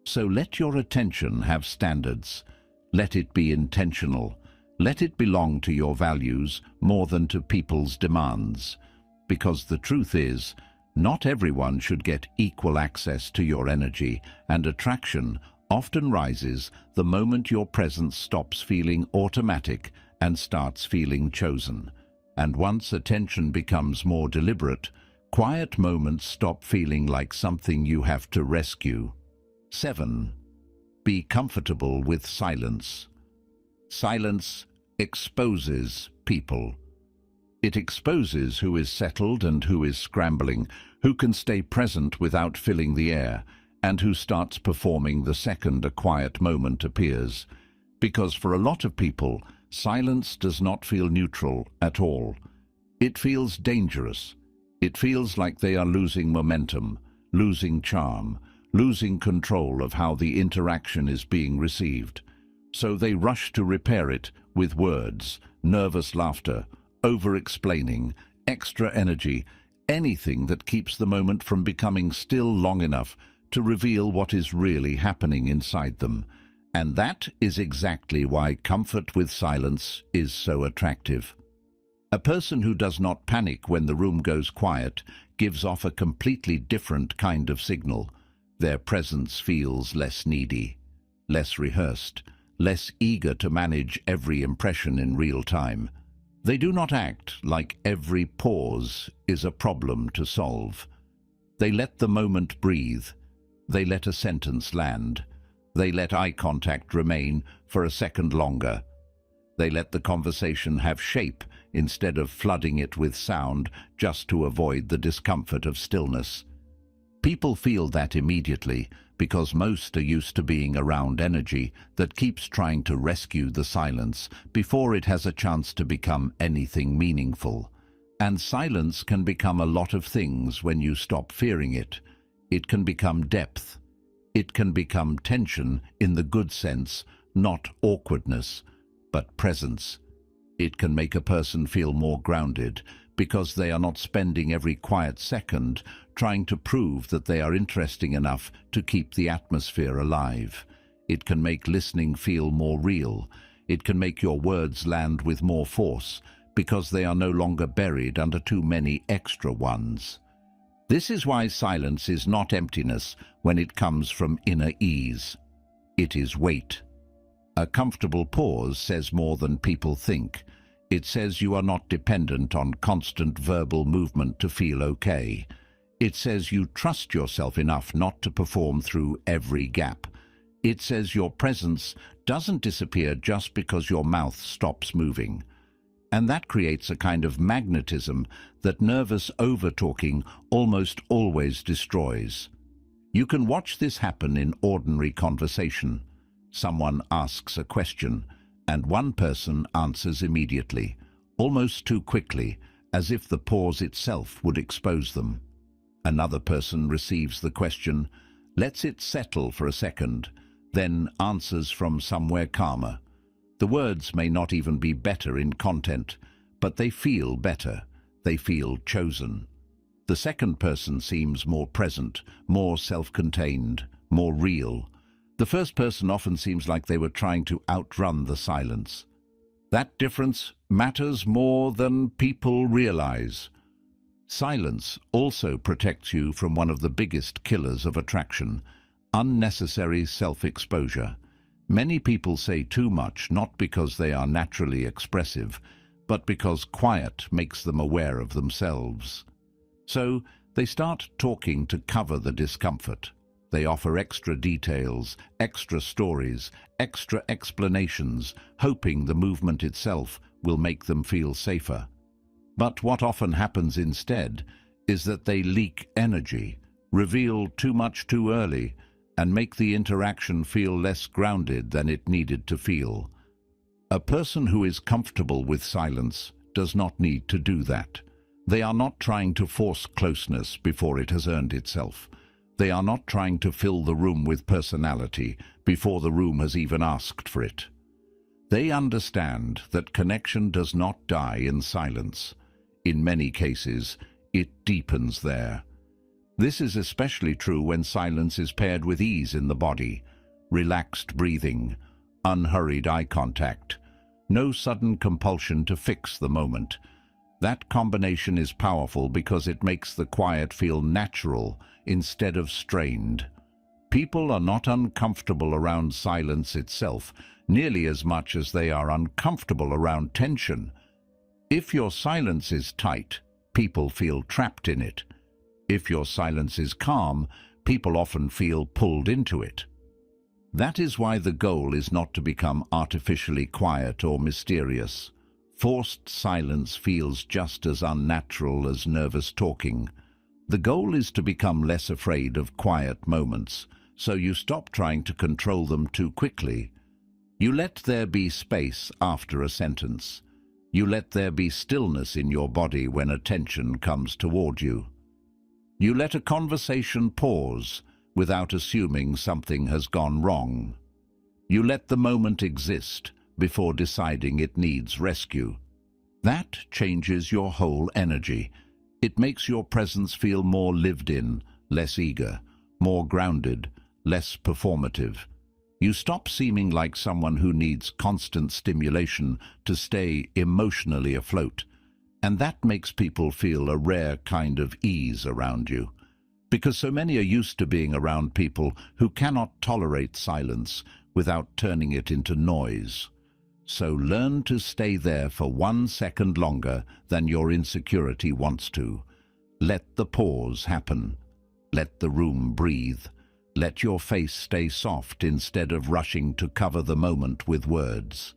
So let your attention have standards. Let it be intentional. Let it belong to your values more than to people's demands. Because the truth is, not everyone should get equal access to your energy, and attraction often rises the moment your presence stops feeling automatic and starts feeling chosen. And once attention becomes more deliberate, quiet moments stop feeling like something you have to rescue. 7. Be comfortable with silence. Silence exposes people. It exposes who is settled and who is scrambling, who can stay present without filling the air, and who starts performing the second a quiet moment appears. Because for a lot of people, silence does not feel neutral at all. It feels dangerous. It feels like they are losing momentum, losing charm, losing control of how the interaction is being received. So they rush to repair it with words, nervous laughter, over-explaining, extra energy, anything that keeps the moment from becoming still long enough to reveal what is really happening inside them. And that is exactly why comfort with silence is so attractive. A person who does not panic when the room goes quiet gives off a completely different kind of signal. Their presence feels less needy, less rehearsed, less eager to manage every impression in real time. They do not act like every pause is a problem to solve. They let the moment breathe. They let a sentence land. They let eye contact remain for a second longer. They let the conversation have shape instead of flooding it with sound just to avoid the discomfort of stillness. People feel that immediately because most are used to being around energy that keeps trying to rescue the silence before it has a chance to become anything meaningful. And silence can become a lot of things when you stop fearing it. It can become depth. It can become tension in the good sense, not awkwardness, but presence. It can make a person feel more grounded because they are not spending every quiet second trying to prove that they are interesting enough to keep the atmosphere alive. It can make listening feel more real. It can make your words land with more force because they are no longer buried under too many extra ones. This is why silence is not emptiness when it comes from inner ease. It is weight. A comfortable pause says more than people think. It says you are not dependent on constant verbal movement to feel okay. It says you trust yourself enough not to perform through every gap. It says your presence doesn't disappear just because your mouth stops moving. And that creates a kind of magnetism that nervous over-talking almost always destroys. You can watch this happen in ordinary conversation. Someone asks a question, and one person answers immediately, almost too quickly, as if the pause itself would expose them. Another person receives the question, lets it settle for a second, then answers from somewhere calmer. The words may not even be better in content, but they feel better. They feel chosen. The second person seems more present, more self-contained, more real. The first person often seems like they were trying to outrun the silence. That difference matters more than people realize. Silence also protects you from one of the biggest killers of attraction, unnecessary self-exposure. Many people say too much not because they are naturally expressive, but because quiet makes them aware of themselves. So they start talking to cover the discomfort. They offer extra details, extra stories, extra explanations, hoping the movement itself will make them feel safer. But what often happens instead is that they leak energy, reveal too much too early, and make the interaction feel less grounded than it needed to feel. A person who is comfortable with silence does not need to do that. They are not trying to force closeness before it has earned itself. They are not trying to fill the room with personality before the room has even asked for it. They understand that connection does not die in silence. In many cases, it deepens there. This is especially true when silence is paired with ease in the body, relaxed breathing, unhurried eye contact, no sudden compulsion to fix the moment. That combination is powerful because it makes the quiet feel natural instead of strained. People are not uncomfortable around silence itself nearly as much as they are uncomfortable around tension. If your silence is tight, people feel trapped in it. If your silence is calm, people often feel pulled into it. That is why the goal is not to become artificially quiet or mysterious. Forced silence feels just as unnatural as nervous talking. The goal is to become less afraid of quiet moments, so you stop trying to control them too quickly. You let there be space after a sentence. You let there be stillness in your body when attention comes toward you. You let a conversation pause without assuming something has gone wrong. You let the moment exist before deciding it needs rescue. That changes your whole energy. It makes your presence feel more lived in, less eager, more grounded, less performative. You stop seeming like someone who needs constant stimulation to stay emotionally afloat. And that makes people feel a rare kind of ease around you. Because so many are used to being around people who cannot tolerate silence without turning it into noise. So learn to stay there for 1 second longer than your insecurity wants to. Let the pause happen. Let the room breathe. Let your face stay soft instead of rushing to cover the moment with words.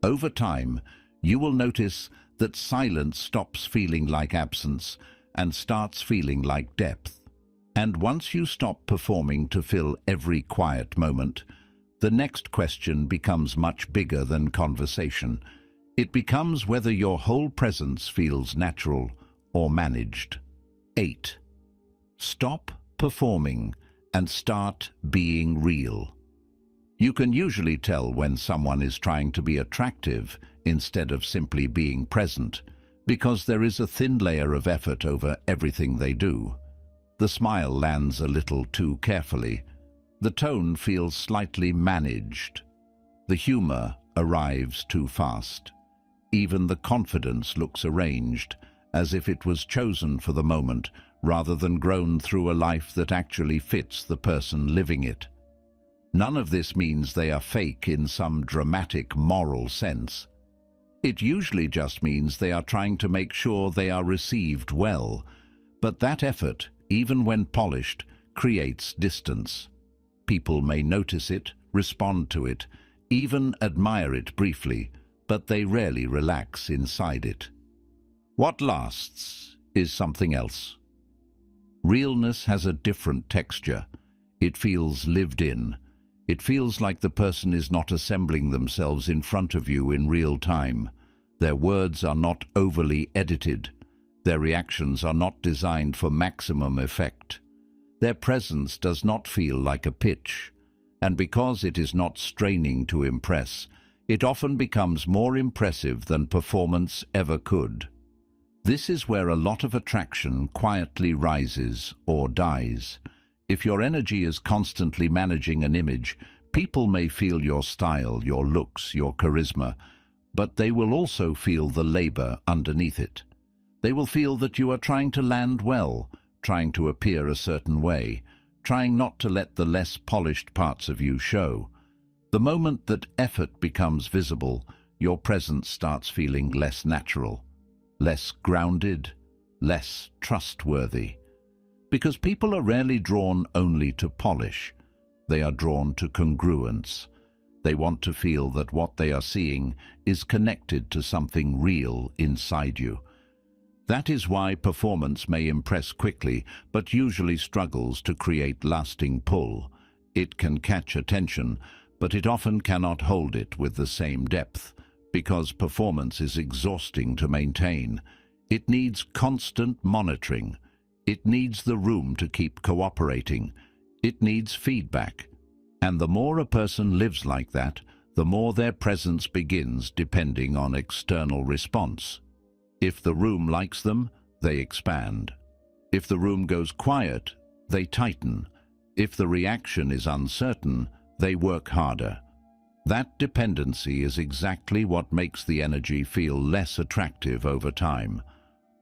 Over time, you will notice that silence stops feeling like absence and starts feeling like depth. And once you stop performing to fill every quiet moment, the next question becomes much bigger than conversation. It becomes whether your whole presence feels natural or managed. 8. Stop performing and start being real. You can usually tell when someone is trying to be attractive instead of simply being present, because there is a thin layer of effort over everything they do. The smile lands a little too carefully. The tone feels slightly managed. The humor arrives too fast. Even the confidence looks arranged, as if it was chosen for the moment, rather than grown through a life that actually fits the person living it. None of this means they are fake in some dramatic moral sense. It usually just means they are trying to make sure they are received well, but that effort, even when polished, creates distance. People may notice it, respond to it, even admire it briefly, but they rarely relax inside it. What lasts is something else. Realness has a different texture. It feels lived in. It feels like the person is not assembling themselves in front of you in real time. Their words are not overly edited. Their reactions are not designed for maximum effect. Their presence does not feel like a pitch, and because it is not straining to impress, it often becomes more impressive than performance ever could. This is where a lot of attraction quietly rises or dies. If your energy is constantly managing an image, people may feel your style, your looks, your charisma, but they will also feel the labor underneath it. They will feel that you are trying to land well, trying to appear a certain way, trying not to let the less polished parts of you show. The moment that effort becomes visible, your presence starts feeling less natural, less grounded, less trustworthy. Because people are rarely drawn only to polish. They are drawn to congruence. They want to feel that what they are seeing is connected to something real inside you. That is why performance may impress quickly, but usually struggles to create lasting pull. It can catch attention, but it often cannot hold it with the same depth, because performance is exhausting to maintain. It needs constant monitoring. It needs the room to keep cooperating. It needs feedback. And the more a person lives like that, the more their presence begins depending on external response. If the room likes them, they expand. If the room goes quiet, they tighten. If the reaction is uncertain, they work harder. That dependency is exactly what makes the energy feel less attractive over time.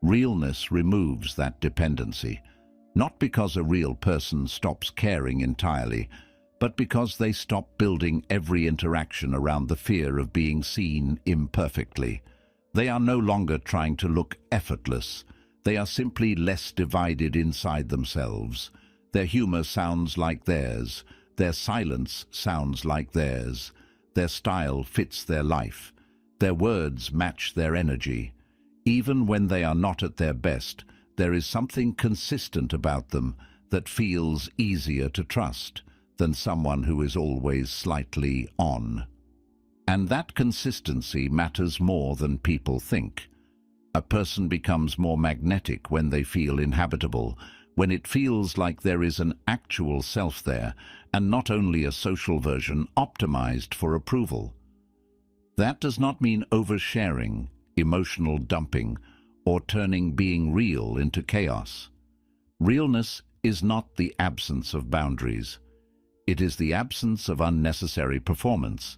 Realness removes that dependency, not because a real person stops caring entirely, but because they stop building every interaction around the fear of being seen imperfectly. They are no longer trying to look effortless. They are simply less divided inside themselves. Their humor sounds like theirs. Their silence sounds like theirs. Their style fits their life. Their words match their energy. Even when they are not at their best, there is something consistent about them that feels easier to trust than someone who is always slightly on. And that consistency matters more than people think. A person becomes more magnetic when they feel inhabitable, when it feels like there is an actual self there, and not only a social version optimized for approval. That does not mean oversharing, emotional dumping, or turning being real into chaos. Realness is not the absence of boundaries. It is the absence of unnecessary performance.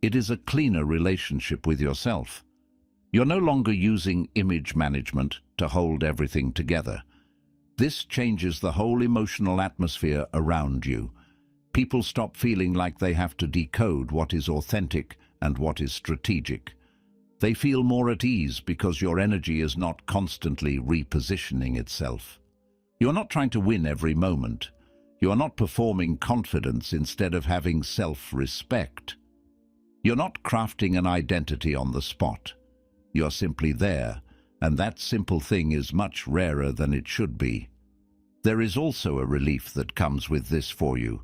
It is a cleaner relationship with yourself. You're no longer using image management to hold everything together. This changes the whole emotional atmosphere around you. People stop feeling like they have to decode what is authentic and what is strategic. They feel more at ease because your energy is not constantly repositioning itself. You're not trying to win every moment. You are not performing confidence instead of having self-respect. You're not crafting an identity on the spot. You're simply there, and that simple thing is much rarer than it should be. There is also a relief that comes with this for you.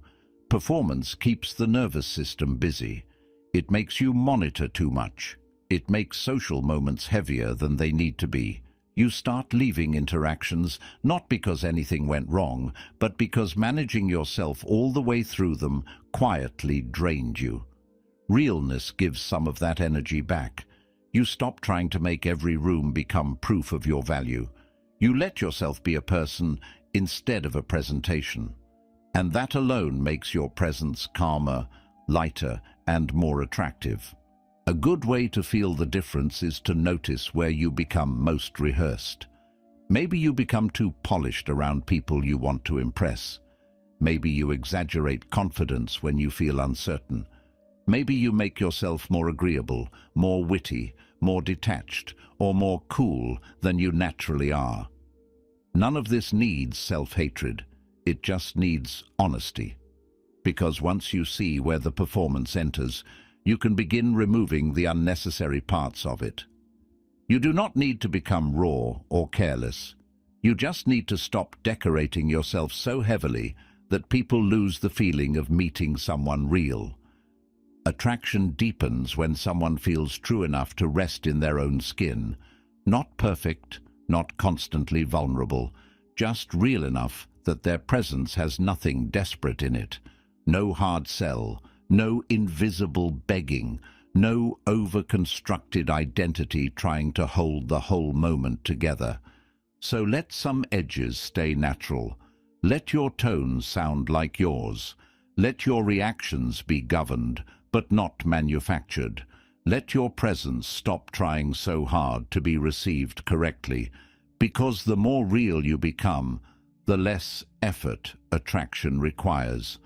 Performance keeps the nervous system busy. It makes you monitor too much. It makes social moments heavier than they need to be. You start leaving interactions not because anything went wrong, but because managing yourself all the way through them quietly drained you. Realness gives some of that energy back. You stop trying to make every room become proof of your value. You let yourself be a person instead of a presentation. And that alone makes your presence calmer, lighter, and more attractive. A good way to feel the difference is to notice where you become most rehearsed. Maybe you become too polished around people you want to impress. Maybe you exaggerate confidence when you feel uncertain. Maybe you make yourself more agreeable, more witty, more detached, or more cool than you naturally are. None of this needs self-hatred. It just needs honesty. Because once you see where the performance enters, you can begin removing the unnecessary parts of it. You do not need to become raw or careless. You just need to stop decorating yourself so heavily that people lose the feeling of meeting someone real. Attraction deepens when someone feels true enough to rest in their own skin. Not perfect, not constantly vulnerable, just real enough that their presence has nothing desperate in it. No hard sell, no invisible begging, no over-constructed identity trying to hold the whole moment together. So let some edges stay natural. Let your tone sound like yours. Let your reactions be governed, but not manufactured. Let your presence stop trying so hard to be received correctly, because the more real you become, the less effort attraction requires.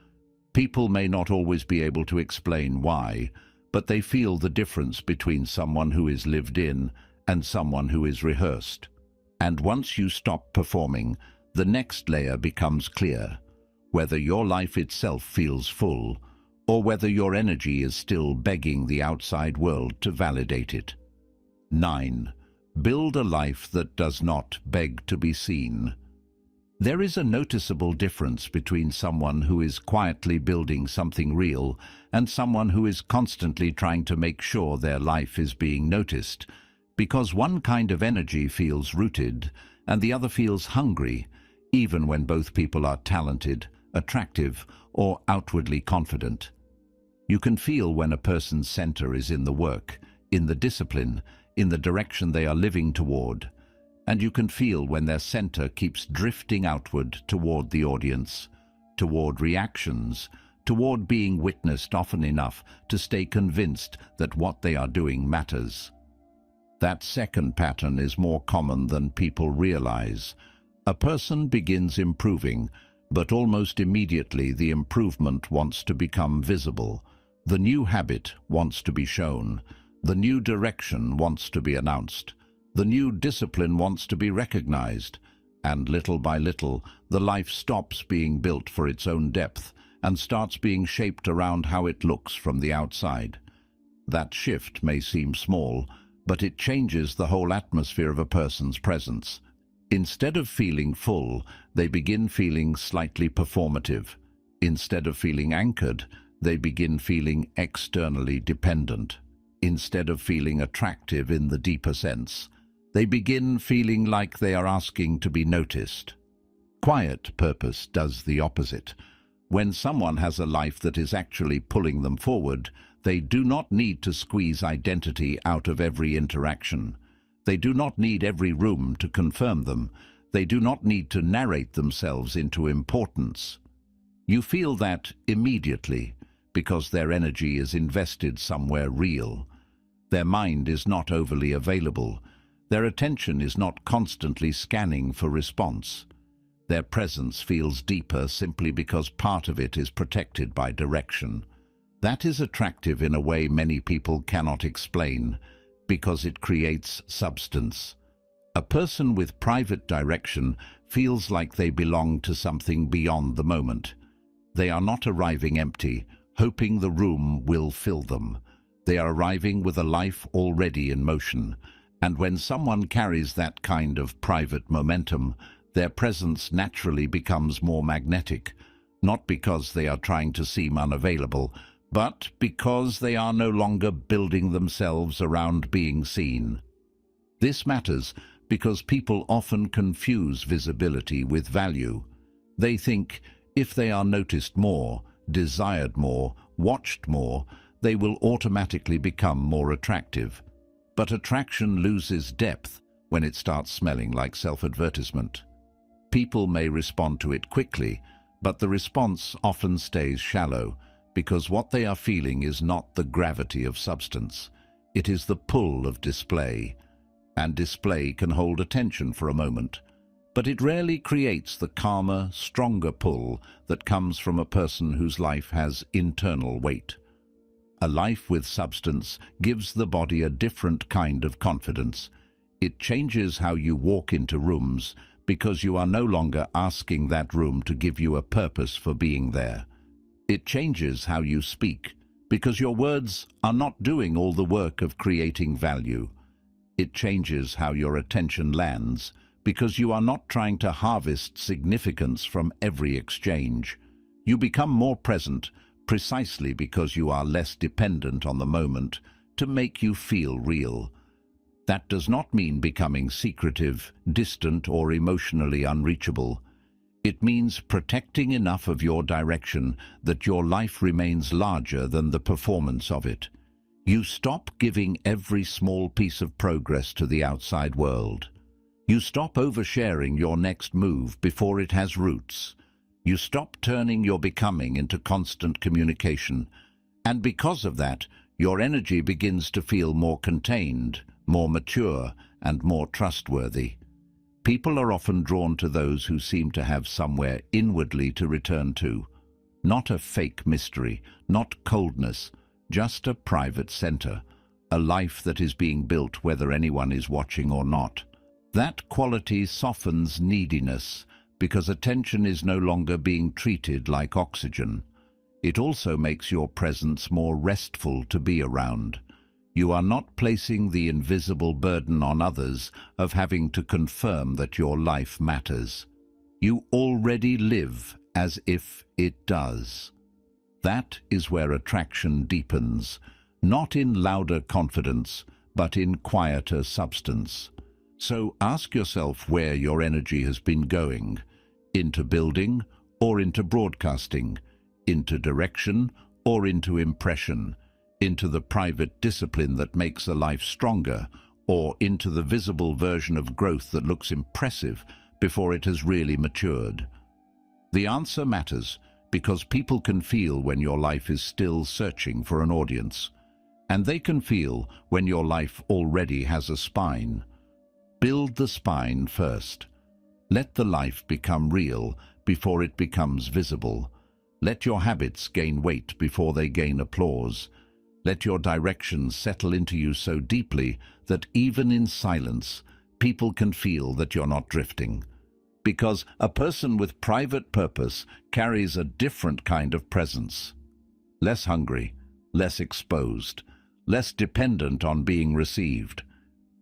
People may not always be able to explain why, but they feel the difference between someone who is lived in and someone who is rehearsed. And once you stop performing, the next layer becomes clear, whether your life itself feels full, or whether your energy is still begging the outside world to validate it. 9. Build a life that does not beg to be seen. There is a noticeable difference between someone who is quietly building something real and someone who is constantly trying to make sure their life is being noticed, because one kind of energy feels rooted and the other feels hungry, even when both people are talented, attractive, or outwardly confident. You can feel when a person's center is in the work, in the discipline, in the direction they are living toward. And you can feel when their center keeps drifting outward toward the audience, toward reactions, toward being witnessed often enough to stay convinced that what they are doing matters. That second pattern is more common than people realize. A person begins improving, but almost immediately the improvement wants to become visible. The new habit wants to be shown. The new direction wants to be announced. The new discipline wants to be recognized, and little by little, the life stops being built for its own depth and starts being shaped around how it looks from the outside. That shift may seem small, but it changes the whole atmosphere of a person's presence. Instead of feeling full, they begin feeling slightly performative. Instead of feeling anchored, they begin feeling externally dependent. Instead of feeling attractive in the deeper sense, they begin feeling like they are asking to be noticed. Quiet purpose does the opposite. When someone has a life that is actually pulling them forward, they do not need to squeeze identity out of every interaction. They do not need every room to confirm them. They do not need to narrate themselves into importance. You feel that immediately because their energy is invested somewhere real. Their mind is not overly available. Their attention is not constantly scanning for response. Their presence feels deeper simply because part of it is protected by direction. That is attractive in a way many people cannot explain, because it creates substance. A person with private direction feels like they belong to something beyond the moment. They are not arriving empty, hoping the room will fill them. They are arriving with a life already in motion. And when someone carries that kind of private momentum, their presence naturally becomes more magnetic, not because they are trying to seem unavailable, but because they are no longer building themselves around being seen. This matters because people often confuse visibility with value. They think if they are noticed more, desired more, watched more, they will automatically become more attractive. But attraction loses depth when it starts smelling like self-advertisement. People may respond to it quickly, but the response often stays shallow because what they are feeling is not the gravity of substance. It is the pull of display. And display can hold attention for a moment, but it rarely creates the calmer, stronger pull that comes from a person whose life has internal weight. A life with substance gives the body a different kind of confidence. It changes how you walk into rooms because you are no longer asking that room to give you a purpose for being there. It changes how you speak because your words are not doing all the work of creating value. It changes how your attention lands because you are not trying to harvest significance from every exchange. You become more present precisely because you are less dependent on the moment to make you feel real. That does not mean becoming secretive, distant, or emotionally unreachable. It means protecting enough of your direction that your life remains larger than the performance of it. You stop giving every small piece of progress to the outside world. You stop oversharing your next move before it has roots. You stop turning your becoming into constant communication. And because of that, your energy begins to feel more contained, more mature, and more trustworthy. People are often drawn to those who seem to have somewhere inwardly to return to. Not a fake mystery, not coldness, just a private center, a life that is being built whether anyone is watching or not. That quality softens neediness because attention is no longer being treated like oxygen. It also makes your presence more restful to be around. You are not placing the invisible burden on others of having to confirm that your life matters. You already live as if it does. That is where attraction deepens, not in louder confidence, but in quieter substance. So ask yourself where your energy has been going, into building or into broadcasting, into direction or into impression, into the private discipline that makes a life stronger, or into the visible version of growth that looks impressive before it has really matured. The answer matters because people can feel when your life is still searching for an audience, and they can feel when your life already has a spine. Build the spine first. Let the life become real before it becomes visible. Let your habits gain weight before they gain applause. Let your directions settle into you so deeply that even in silence, people can feel that you're not drifting. Because a person with private purpose carries a different kind of presence. Less hungry, less exposed, less dependent on being received.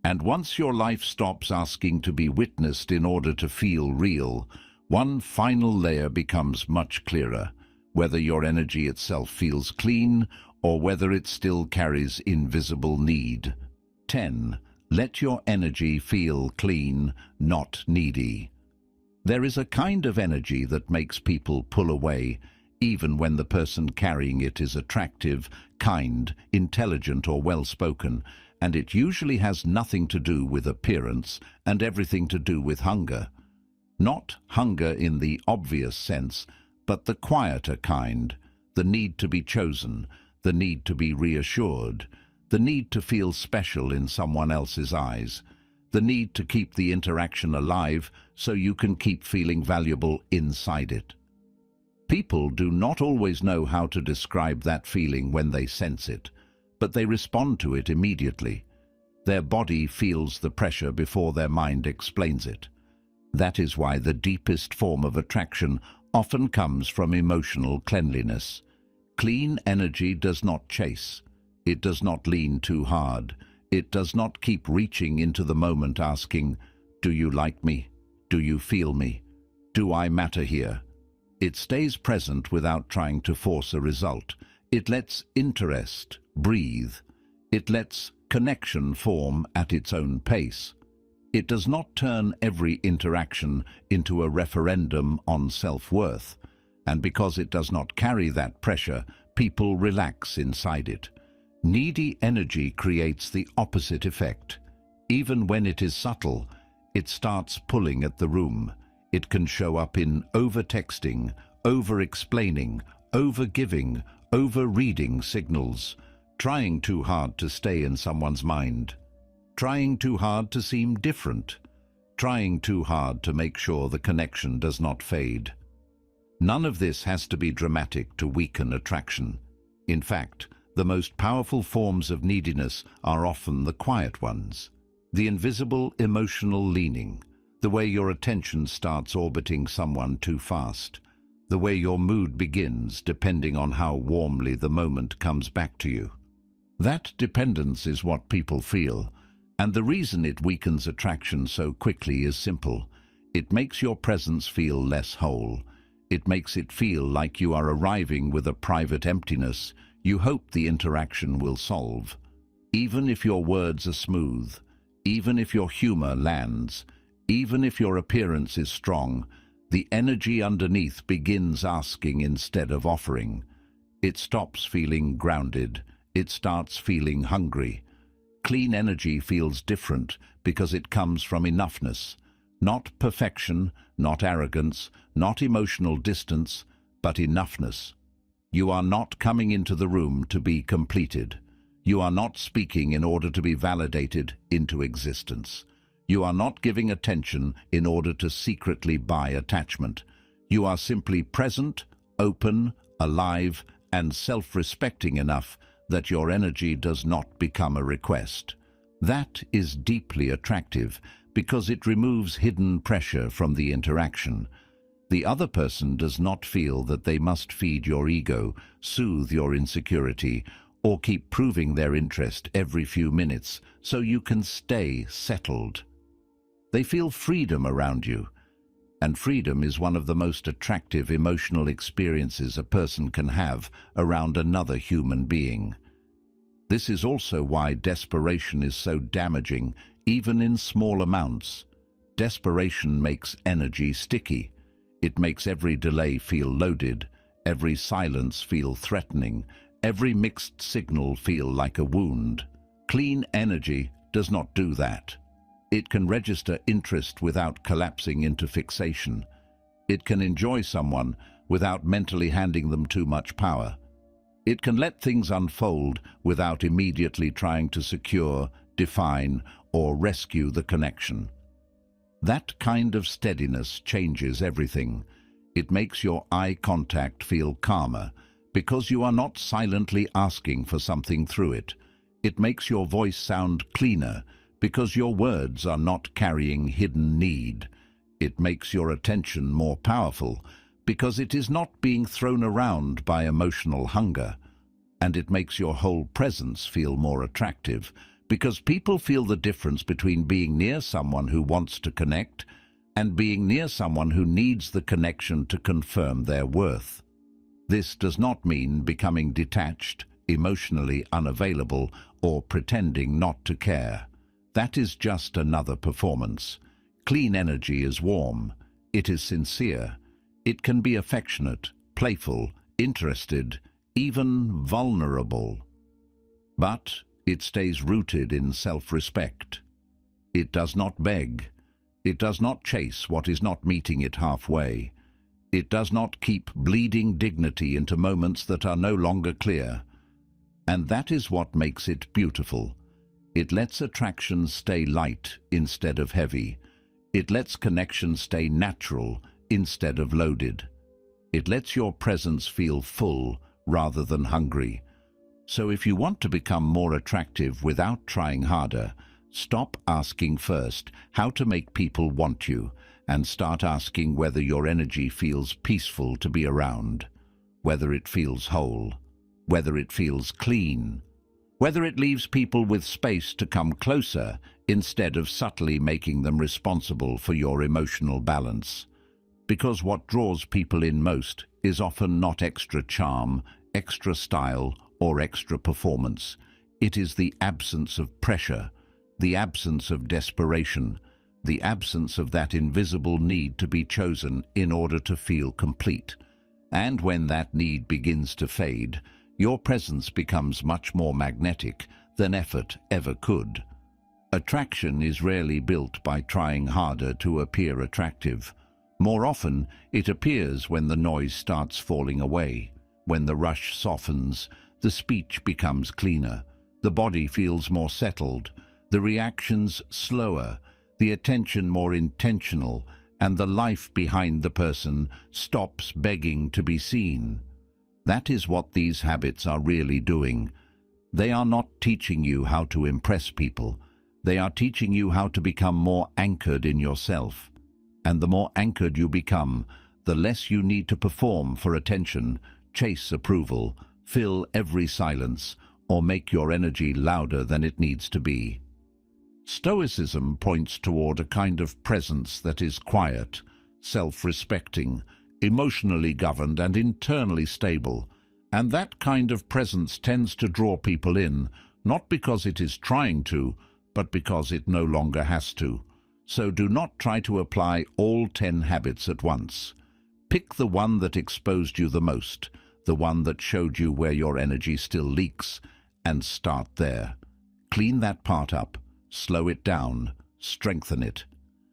And once your life stops asking to be witnessed in order to feel real, one final layer becomes much clearer, whether your energy itself feels clean or whether it still carries invisible need. 10. Let your energy feel clean, not needy. There is a kind of energy that makes people pull away, even when the person carrying it is attractive, kind, intelligent, or well-spoken, and it usually has nothing to do with appearance and everything to do with hunger. Not hunger in the obvious sense, but the quieter kind, the need to be chosen, the need to be reassured, the need to feel special in someone else's eyes, the need to keep the interaction alive so you can keep feeling valuable inside it. People do not always know how to describe that feeling when they sense it, but they respond to it immediately. Their body feels the pressure before their mind explains it. That is why the deepest form of attraction often comes from emotional cleanliness. Clean energy does not chase. It does not lean too hard. It does not keep reaching into the moment asking, "Do you like me? Do you feel me? Do I matter here?" It stays present without trying to force a result. It lets interest breathe. It lets connection form at its own pace. It does not turn every interaction into a referendum on self-worth. And because it does not carry that pressure, people relax inside it. Needy energy creates the opposite effect. Even when it is subtle, it starts pulling at the room. It can show up in over-texting, over-explaining, over-giving, over-reading signals, trying too hard to stay in someone's mind, trying too hard to seem different, trying too hard to make sure the connection does not fade. None of this has to be dramatic to weaken attraction. In fact, the most powerful forms of neediness are often the quiet ones. The invisible emotional leaning, the way your attention starts orbiting someone too fast, the way your mood begins depending on how warmly the moment comes back to you. That dependence is what people feel, and the reason it weakens attraction so quickly is simple. It makes your presence feel less whole. It makes it feel like you are arriving with a private emptiness you hope the interaction will solve. Even if your words are smooth, even if your humor lands, even if your appearance is strong, the energy underneath begins asking instead of offering. It stops feeling grounded. It starts feeling hungry. Clean energy feels different because it comes from enoughness. Not perfection, not arrogance, not emotional distance, but enoughness. You are not coming into the room to be completed. You are not speaking in order to be validated into existence. You are not giving attention in order to secretly buy attachment. You are simply present, open, alive, and self-respecting enough that your energy does not become a request. That is deeply attractive because it removes hidden pressure from the interaction. The other person does not feel that they must feed your ego, soothe your insecurity, or keep proving their interest every few minutes so you can stay settled. They feel freedom around you, and freedom is one of the most attractive emotional experiences a person can have around another human being. This is also why desperation is so damaging, even in small amounts. Desperation makes energy sticky. It makes every delay feel loaded, every silence feel threatening, every mixed signal feel like a wound. Clean energy does not do that. It can register interest without collapsing into fixation. It can enjoy someone without mentally handing them too much power. It can let things unfold without immediately trying to secure, define, or rescue the connection. That kind of steadiness changes everything. It makes your eye contact feel calmer because you are not silently asking for something through it. It makes your voice sound cleaner because your words are not carrying hidden need. It makes your attention more powerful because it is not being thrown around by emotional hunger. And it makes your whole presence feel more attractive because people feel the difference between being near someone who wants to connect and being near someone who needs the connection to confirm their worth. This does not mean becoming detached, emotionally unavailable, or pretending not to care. That is just another performance. Clean energy is warm. It is sincere. It can be affectionate, playful, interested, even vulnerable. But it stays rooted in self-respect. It does not beg. It does not chase what is not meeting it halfway. It does not keep bleeding dignity into moments that are no longer clear. And that is what makes it beautiful. It lets attraction stay light instead of heavy. It lets connection stay natural instead of loaded. It lets your presence feel full rather than hungry. So if you want to become more attractive without trying harder, stop asking first how to make people want you and start asking whether your energy feels peaceful to be around, whether it feels whole, whether it feels clean, whether it leaves people with space to come closer instead of subtly making them responsible for your emotional balance. Because what draws people in most is often not extra charm, extra style, or extra performance. It is the absence of pressure, the absence of desperation, the absence of that invisible need to be chosen in order to feel complete. And when that need begins to fade, your presence becomes much more magnetic than effort ever could. Attraction is rarely built by trying harder to appear attractive. More often, it appears when the noise starts falling away, when the rush softens, the speech becomes cleaner, the body feels more settled, the reactions slower, the attention more intentional, and the life behind the person stops begging to be seen. That is what these habits are really doing. They are not teaching you how to impress people. They are teaching you how to become more anchored in yourself. And the more anchored you become, the less you need to perform for attention, chase approval, fill every silence, or make your energy louder than it needs to be. Stoicism points toward a kind of presence that is quiet, self-respecting, emotionally governed and internally stable. And that kind of presence tends to draw people in, not because it is trying to, but because it no longer has to. So do not try to apply all 10 habits at once. Pick the one that exposed you the most, the one that showed you where your energy still leaks, and start there. Clean that part up, slow it down, strengthen it.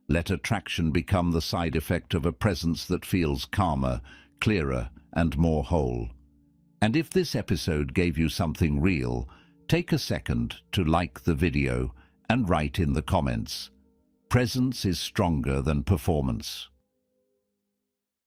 Let attraction become the side effect of a presence that feels calmer, clearer, and more whole. And if this episode gave you something real, take a second to like the video and write in the comments. Presence is stronger than performance.